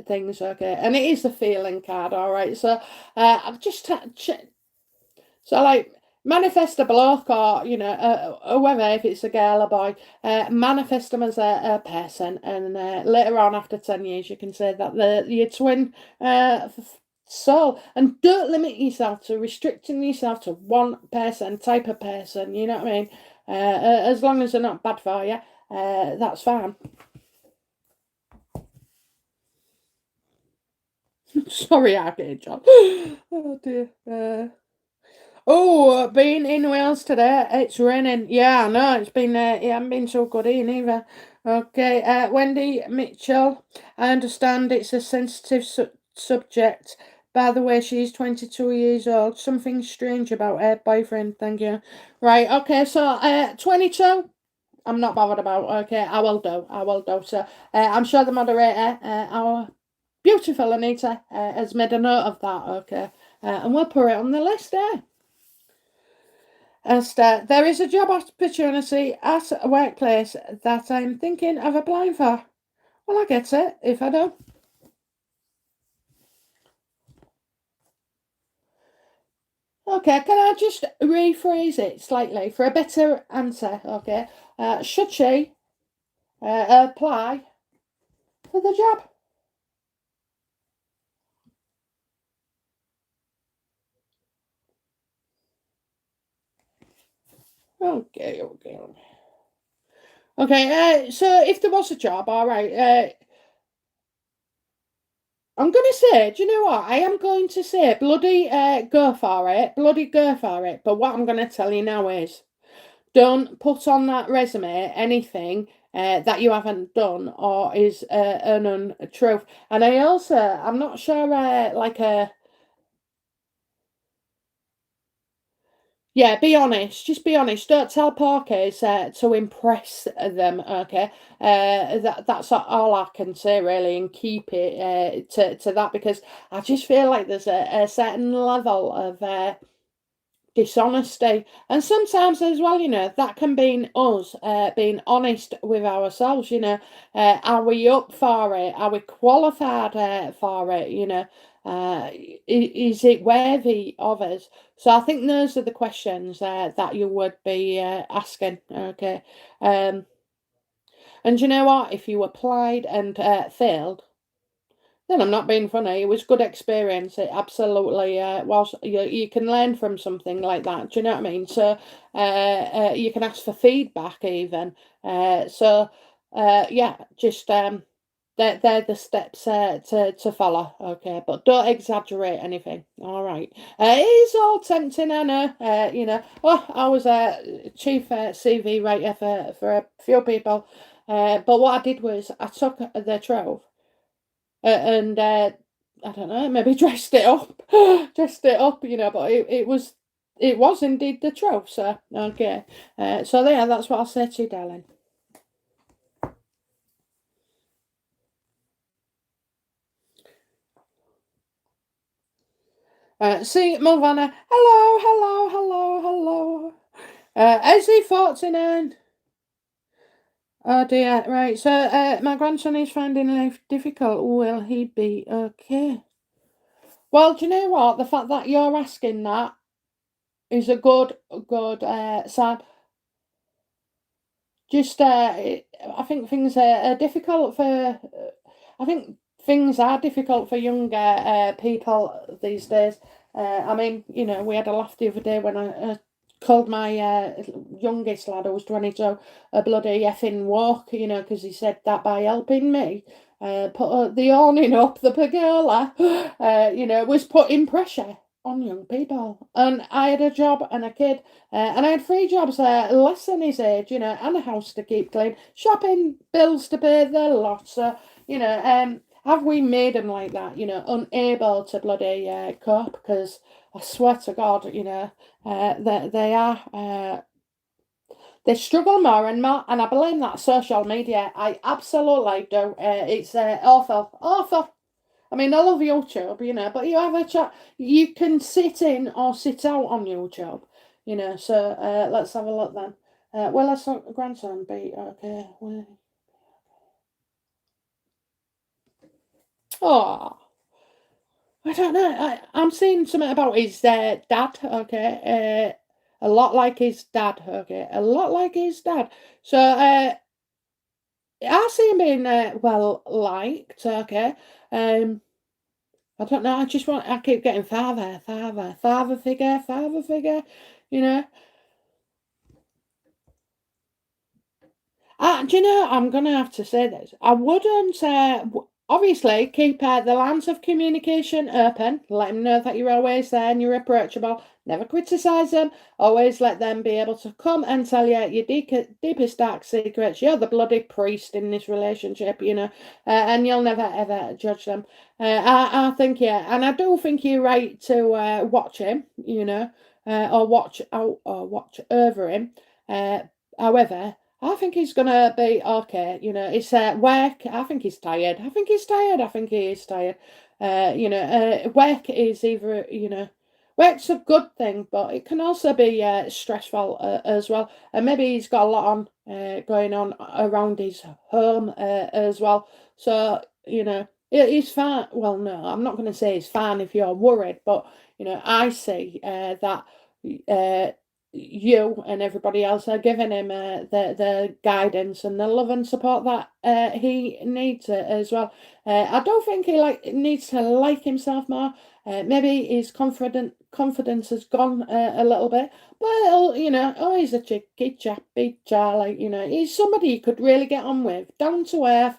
things, okay? And it is the feeling card, all right? So, I've just so, like, manifest a bloke or, whoever, if it's a girl or boy, manifest them as a person. And later on, after 10 years, you can say that your twin soul. And don't limit yourself to restricting yourself to one person, type of person, you know what I mean? As long as they're not bad for you, that's fine. Sorry, Archangel. Oh, dear. Oh, being in Wales today, it's raining. Yeah, I know, it hasn't been so good here neither. Okay, Wendy Mitchell, I understand it's a sensitive subject. By the way, she's 22 years old. Something strange about her boyfriend, thank you. Right, okay, so 22, I'm not bothered about. Okay, I will do. So I'm sure the moderator, our beautiful Anita, has made a note of that, okay. And we'll put it on the list there. Esther, there is a job opportunity at a workplace that I'm thinking of applying for. Well, I get it if I do. Okay, can I just rephrase it slightly for a better answer? Okay, should she apply for the job? Okay. Okay, so if there was a job, all right, I'm going to say, do you know what? I am going to say, bloody go for it, bloody go for it. But what I'm going to tell you now is, don't put on that resume anything that you haven't done or is an untruth. And I'm not sure, yeah, be honest. Just be honest. Don't tell porkies to impress them. Okay, that's all I can say really, and keep it to that because I just feel like there's a certain level of dishonesty, and sometimes as well, that can be us being honest with ourselves. Are we up for it? Are we qualified for it? Is it worthy of us? So I think those are the questions that you would be asking. Okay. And you know what, if you applied and failed, then I'm not being funny. It was good experience. It absolutely was. You can learn from something like that. Do you know what I mean? So you can ask for feedback even. Yeah, just they're the steps to follow. Okay, but don't exaggerate anything. All right. It is all tempting, I know. Oh, I was a chief CV writer for a few people. But what I did was I took the trove and I don't know, maybe dressed it up, But it was indeed the truth. So okay, so yeah, that's what I'll say to you, darling. See, Mulvana, hello. Izzy 49. Oh dear, right. So my grandson is finding life difficult. Will he be okay? Well, do you know what? The fact that you're asking that is a good sign. Just, I think things are difficult for. I think things are difficult for younger people these days. I mean, we had a laugh the other day when I called my youngest lad, who was 22, a bloody effing walk, because he said that by helping me put the awning up, the pergola, was putting pressure on young people. And I had a job and a kid, and I had three jobs less than his age, and a house to keep clean, shopping, bills to pay, the lot. So, have we made them like that, unable to bloody cope? Because I swear to God, they are. They struggle more and more, and I blame that social media. I absolutely do. It's awful, awful. I mean, I love YouTube, but you have a chat. You can sit in or sit out on YouTube, So let's have a look then. Will our grandson be okay? Oh, I don't know. I'm seeing something about his dad. Okay, a lot like his dad. Okay, a lot like his dad. So I see him being well liked. Okay, I don't know. I keep getting father figure. You know. Do you know, I'm going to have to say this. I wouldn't, obviously, keep the lines of communication open. Let them know that you're always there and you're approachable. Never criticise them. Always let them be able to come and tell you your deepest dark secrets. You're the bloody priest in this relationship, and you'll never ever judge them. I think, yeah, and I do think you're right to watch him, or watch out or watch over him. However, I think he's gonna be okay. It's work. I think he's tired. I think he's tired. I think he is tired. Work is either, work's a good thing, but it can also be stressful as well. And maybe he's got a lot on going on around his home as well. So, he's fine. Well, no, I'm not going to say he's fine if you're worried, but, I see that. Uh, you and everybody else are giving him the guidance and the love and support that he needs as well. I don't think he needs to like himself more. Maybe his confidence has gone a little bit, but oh, he's a cheeky chappy Charlie. He's somebody you could really get on with, down to earth.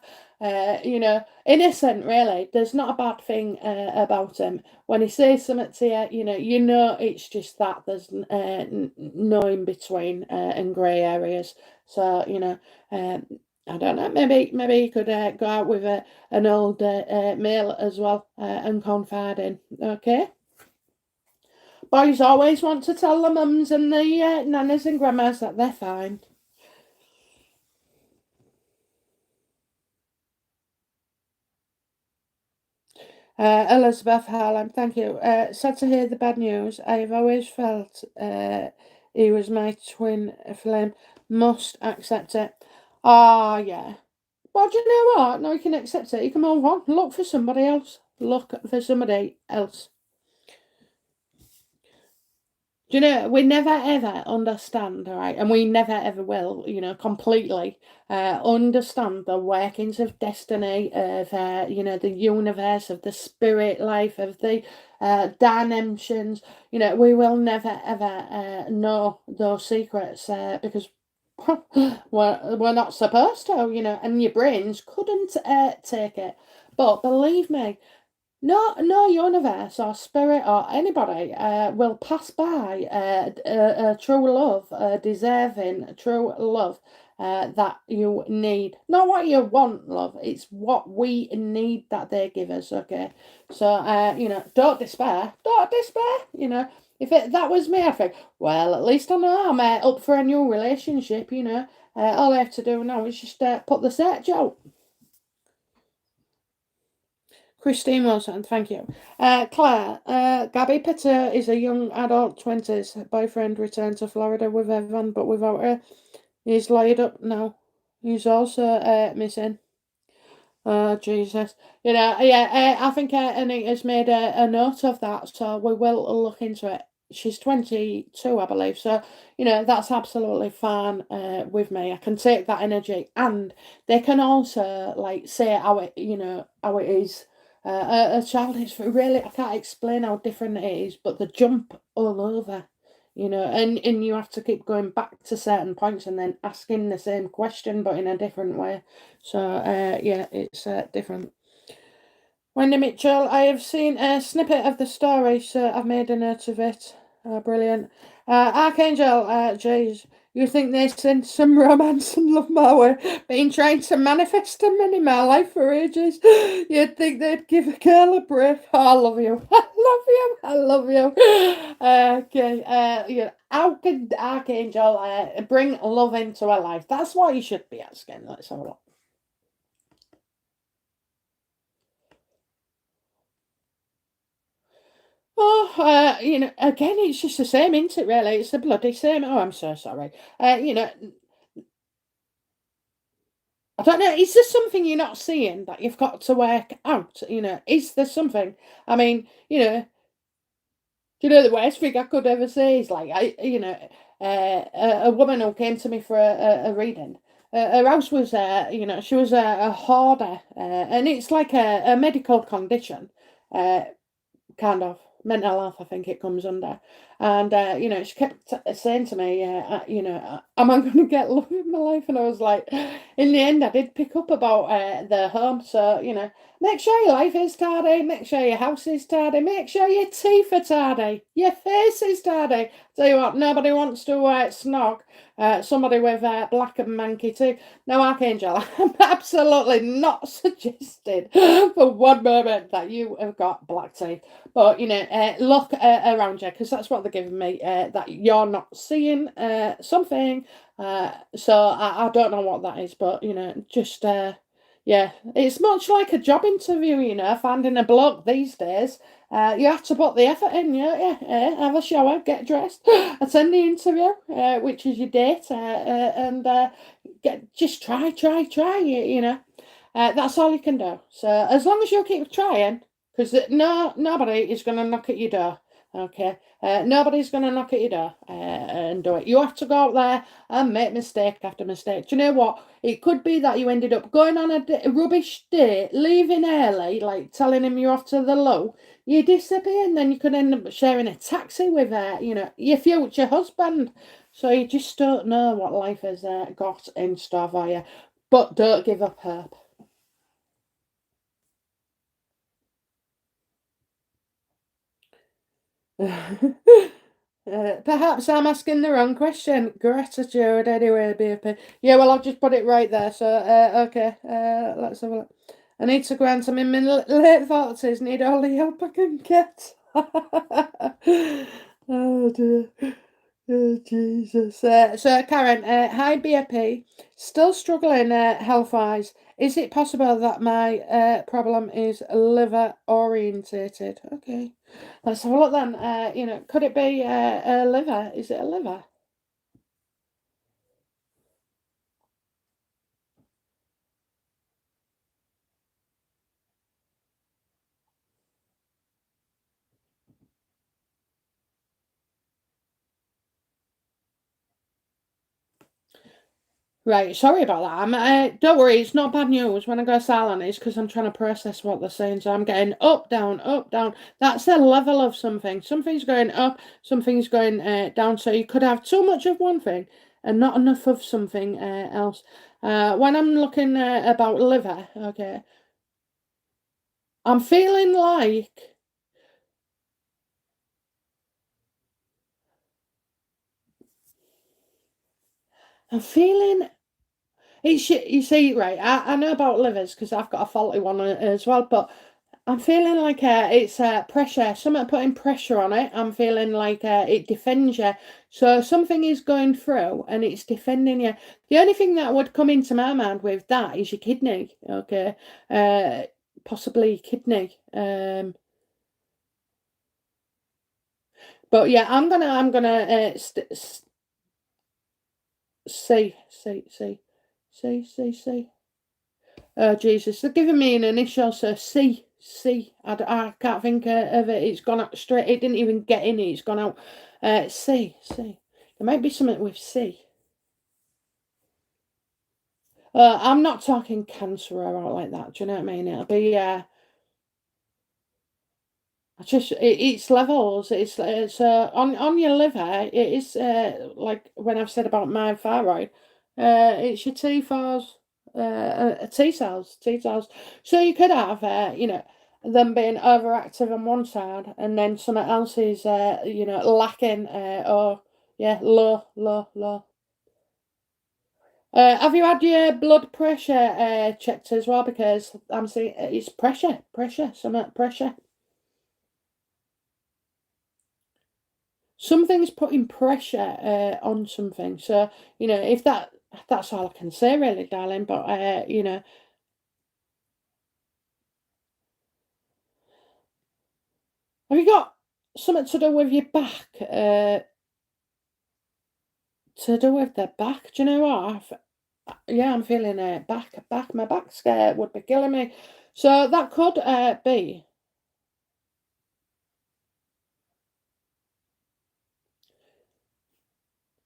Innocent, really. There's not a bad thing about him. When he says something to you, it's just that there's no in between and grey areas. So, I don't know. Maybe he could go out with an old male as well and confide in. Okay. Boys always want to tell the mums and the nannies and grandmas that they're fine. Elizabeth Harlem, thank you. Sad to hear the bad news. I've always felt he was my twin flame. Must accept it. Ah, yeah. Well, do you know what? No, you can accept it. You can move on. Look for somebody else. Look for somebody else. Do you know, we never ever understand, all right, and we never ever will, completely understand the workings of destiny, of, the universe, of the spirit life, of the dimensions. We will never ever know those secrets because we're not supposed to, and your brains couldn't take it. But believe me, no universe or spirit or anybody will pass by a true love, deserving true love that you need. Not what you want, love. It's what we need that they give us. Okay, so don't despair. Don't despair. If that was me, I think, well, at least I know I'm up for a new relationship. All I have to do now is just put the search out. Christine Wilson, thank you. Claire, Gabby Petter is a young adult 20s. Boyfriend returned to Florida with Evan, but without her. He's laid up now. He's also missing. Oh, Jesus. Yeah, I think Anita's made a note of that, so we will look into it. She's 22, I believe, so, that's absolutely fine with me. I can take that energy, and they can also, like, say how it is A child is really, I can't explain how different it is, but they jump all over, and you have to keep going back to certain points and then asking the same question but in a different way. So yeah, it's different. Wendy Mitchell, I have seen a snippet of the story, so I've made a note of it. Brilliant. Archangel, geez, you think they sent some romance and love my way? Been trying to manifest them in my life for ages. You'd think they'd give a girl a break. Oh, I love you. I love you. I love you. Okay. Yeah. How could Archangel bring love into her life? That's what you should be asking. Let's have a look. Oh, again, it's just the same, isn't it, really? It's the bloody same. Oh, I'm so sorry. I don't know. Is there something you're not seeing that you've got to work out? Is there something? I mean, the worst thing I could ever say is like, a woman who came to me for a reading. Her house was, she was a hoarder, and it's like a medical condition. Uh, kind of mental health, I think it comes under. And she kept saying to me, am I going to get love in my life? And I was like, in the end, I did pick up about the home. So make sure your life is tidy, make sure your house is tidy, make sure your teeth are tidy, your face is tidy. Tell you what, nobody wants to snog somebody with black and manky teeth. No, Archangel, I'm absolutely not suggesting for one moment that you have got black teeth. But look around you, because that's what they're giving me. That you're not seeing something. So I don't know what that is, but just yeah, it's much like a job interview. Finding a bloke these days. You have to put the effort in. Have a shower, get dressed, attend the interview, which is your date, and just try. That's all you can do. So as long as you keep trying. Because nobody is going to knock at your door, okay? Nobody's going to knock at your door and do it. You have to go out there and make mistake after mistake. Do you know what? It could be that you ended up going on a rubbish day, leaving early, like telling him you're off to the loo. You disappear, and then you could end up sharing a taxi with, your future husband. So you just don't know what life has got in store for you. But don't give up hope. Perhaps I'm asking the wrong question. Gratitude, anyway, BP. Yeah, well, I've just put it right there. So, okay, let's have a look. I need to grant I'm in my late 40s, need all the help I can get. Oh, dear. Oh, Jesus. So, Karen, hi, BP. Still struggling health-wise. Is it possible that my problem is liver orientated? Okay. Let's have a look then. Could it be a liver? Is it a liver? Right, sorry about that. Don't worry, it's not bad news. When I go silent, it's because I'm trying to process what they're saying. So I'm getting up, down, up, down. That's the level of something. Something's going up, something's going down. So you could have too much of one thing and not enough of something else. When I'm looking about liver, okay, I'm feeling like I'm feeling it's you see, right? I know about livers because I've got a faulty one as well, but I'm feeling like it's pressure. Something putting pressure on it. I'm feeling like it defends you. So something is going through and it's defending you. The only thing that would come into my mind with that is your kidney. Okay, possibly kidney. But yeah, I'm gonna see. Oh, Jesus. They're giving me an initial, so C, C. I can't think of it. It's gone out straight. It didn't even get in it. It's gone out. C, C. There might be something with C. I'm not talking cancer or out like that. Do you know what I mean? It'll be, It's levels. It's on your liver. It is like when I've said about my thyroid. It's your T4s, T cells. So you could have them being overactive on one side, and then something else is lacking or yeah low. Have you had your blood pressure checked as well? Because I'm seeing it's some pressure. Something's putting pressure on something. So, if that's all I can say really, darling. But have you got something to do with your back? To do with the back? Do you know what? Yeah, I'm feeling back. My back's would be killing me. So that could be.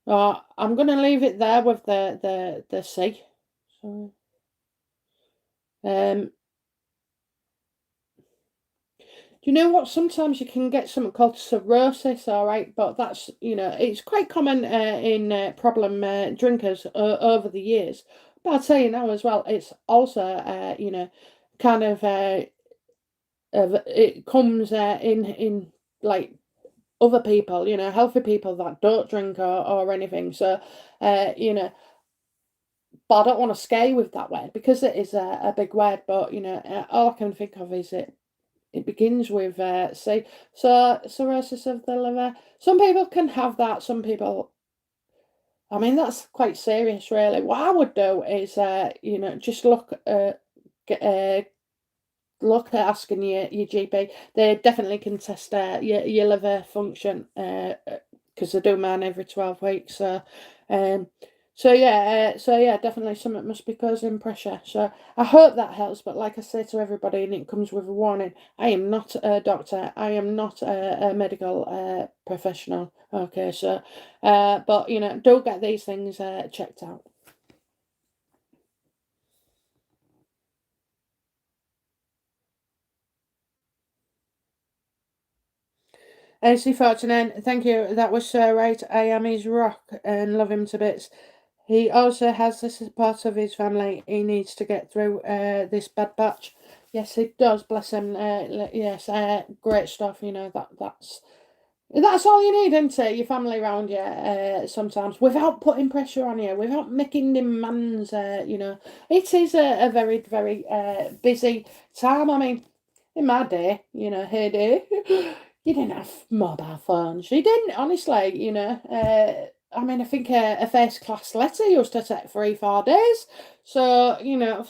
I'm gonna leave it there with the C. So, um, do you know what? Sometimes you can get something called cirrhosis, all right, but it's quite common in problem drinkers over the years. But I'll tell you now as well, it's also, kind of it comes in like other people, healthy people that don't drink or anything. So, uh, you know, but I don't want to scare you with that word because it is a big word. But all I can think of is it begins with C. So cirrhosis of the liver. Some people can have that. Some people. I mean, that's quite serious, really. What I would do is, just get, look at asking your GP. They definitely can test your liver function because they do mine every 12 weeks. Um, so yeah, definitely something must be causing pressure. So I hope that helps. But like I say to everybody, and it comes with a warning, I am not a doctor. I am not a medical professional. Okay, so but don't get these things checked out. AC Fortunen, thank you. That was so right. I am his rock and love him to bits. He also has the support of his family. He needs to get through this bad batch. Yes, he does. Bless him. Yes, great stuff. That's all you need, isn't it? Your family around you sometimes, without putting pressure on you, without making demands. It is a very, very busy time. I mean, in my day, heyday, you didn't have mobile phones. You didn't, honestly, I mean, I think a first class letter used to take 3, 4 days. So,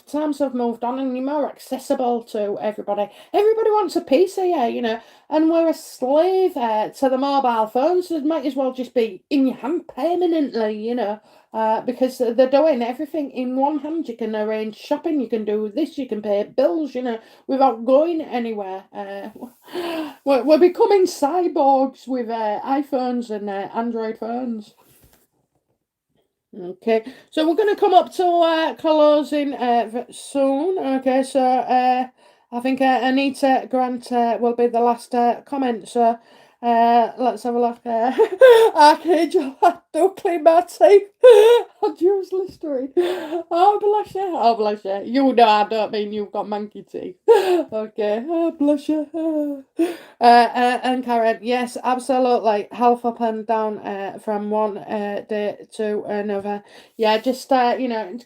times have moved on and you're more accessible to everybody. Everybody wants a piece of you, and we're a slave to the mobile phones. So it might as well just be in your hand permanently, because they're doing everything in one hand. You can arrange shopping, you can do this, you can pay bills, without going anywhere. We're becoming cyborgs with iPhones and Android phones. Okay, so we're going to come up to closing soon. Okay, so I think Anita Grant will be the last comment. So let's have a look. Archangel, don't clean my teeth. I just Listerine. Oh, bless you. Oh, bless you. You know I don't mean you've got monkey teeth. Okay, oh, bless you. And Karen, yes, absolutely. Health up and down from one day to another. Yeah, just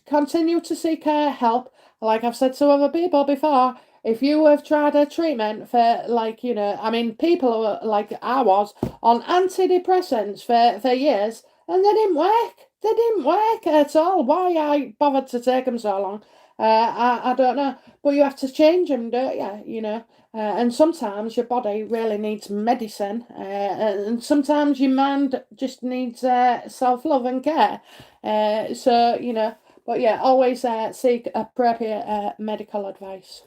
continue to seek help. Like I've said to other people before, if you have tried a treatment for I mean, people like I was on antidepressants for years, and they didn't work. They didn't work at all. Why I bothered to take them so long, I don't know. But you have to change them, don't you? And sometimes your body really needs medicine, and sometimes your mind just needs self love and care. But yeah, always seek appropriate medical advice.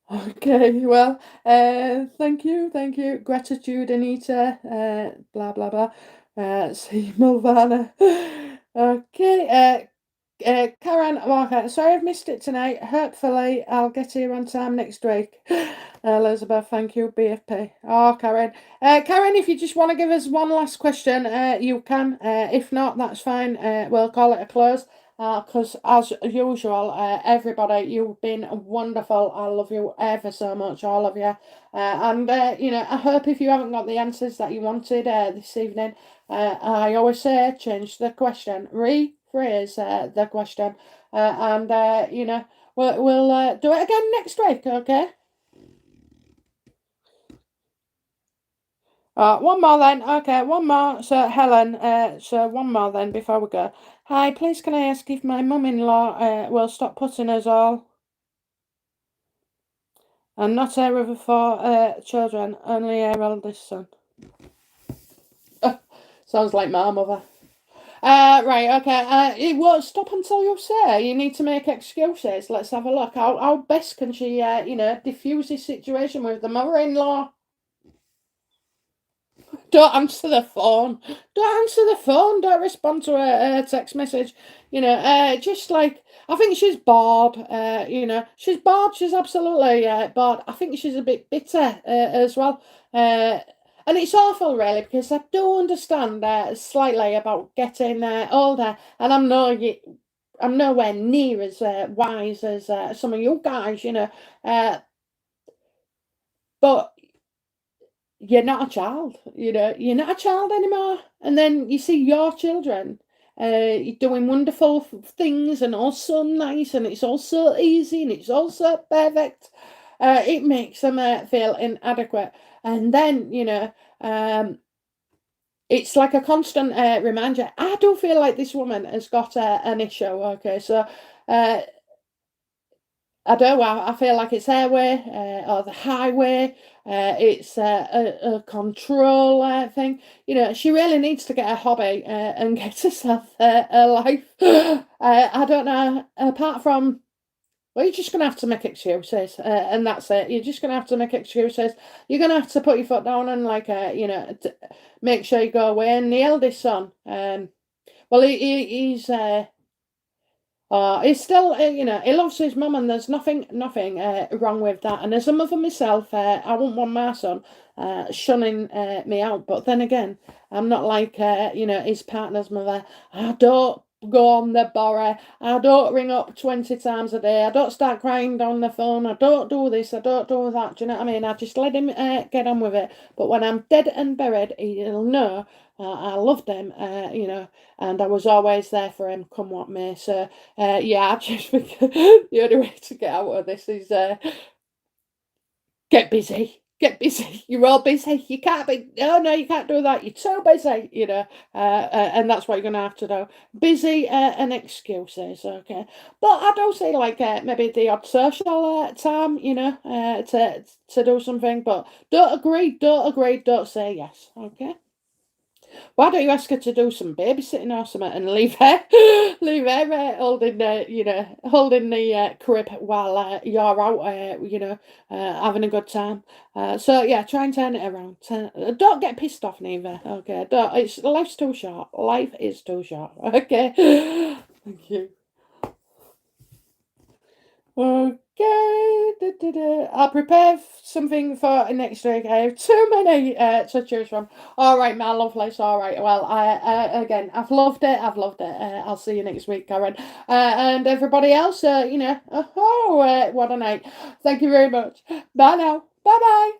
Okay, well, thank you, gratitude, Anita, blah blah blah. See Mulvana. Okay, Karen Walker, sorry I've missed it tonight. Hopefully I'll get here on time next week. Elizabeth, thank you, BFP. Oh, Karen. Karen, if you just want to give us one last question, you can. If not, that's fine. We'll call it a close. Because as usual, everybody, you've been wonderful. I love you ever so much, all of you. And I hope if you haven't got the answers that you wanted this evening, I always say change the question, rephrase the question, and we'll do it again next week, okay? One more then. Okay, one more. So Helen, so one more then before we go. Hi, please can I ask if my mum-in-law will stop putting us all and not her other four children, only her eldest son. Sounds like my mother. Right, okay. It won't stop until you say you need to make excuses. Let's have a look. How best can she, diffuse this situation with the mother-in-law? Don't answer the phone. Don't answer the phone. Don't respond to a text message. Just like, I think she's bored. She's bored. She's absolutely bored. I think she's a bit bitter as well. And it's awful, really, because I do understand slightly about getting older, and I'm nowhere near as wise as some of you guys, but you're not a child, you're not a child anymore. And then you see your children doing wonderful things and all so nice and it's all so easy and it's all so perfect. It makes them feel inadequate. And then, it's like a constant reminder. I do feel like this woman has got an issue, okay? So uh, I do. I feel like it's her way or the highway. It's a control thing. She really needs to get a hobby and get herself a life. I don't know. Apart from, well, you're just going to have to make excuses, and that's it. You're just going to have to make excuses. You're going to have to put your foot down and, make sure you go away. And the eldest son, well, he's still, he loves his mum, and there's nothing wrong with that. And as a mother myself, I wouldn't want my son shunning me out. But then again, I'm not like, his partner's mother. I don't go on the borrow. I don't ring up 20 times a day. I don't start crying down the phone. I don't do this. I don't do that. Do you know what I mean? I just let him get on with it. But when I'm dead and buried, he'll know I loved him, and I was always there for him, come what may. So, I just think the only way to get out of this is get busy. Get busy. You're all busy. You can't be. Oh no, you can't do that. You're too busy. And that's what you're gonna have to do. Busy and excuses. Okay, but I do say like maybe the odd social time. To do something, but don't agree. Don't agree. Don't say yes. Okay. Why don't you ask her to do some babysitting or something and leave her, leave her holding the crib while you're out, having a good time. So yeah, try and turn it around. Don't get pissed off neither. Okay, don't. Life's too short. Life is too short. Okay, thank you. Okay, I'll prepare something for next week. I have too many to choose from. All right, my lovelies. All right. Well, again, I've loved it. I've loved it. I'll see you next week, Karen, and everybody else. Oh, what a night! Thank you very much. Bye now. Bye bye.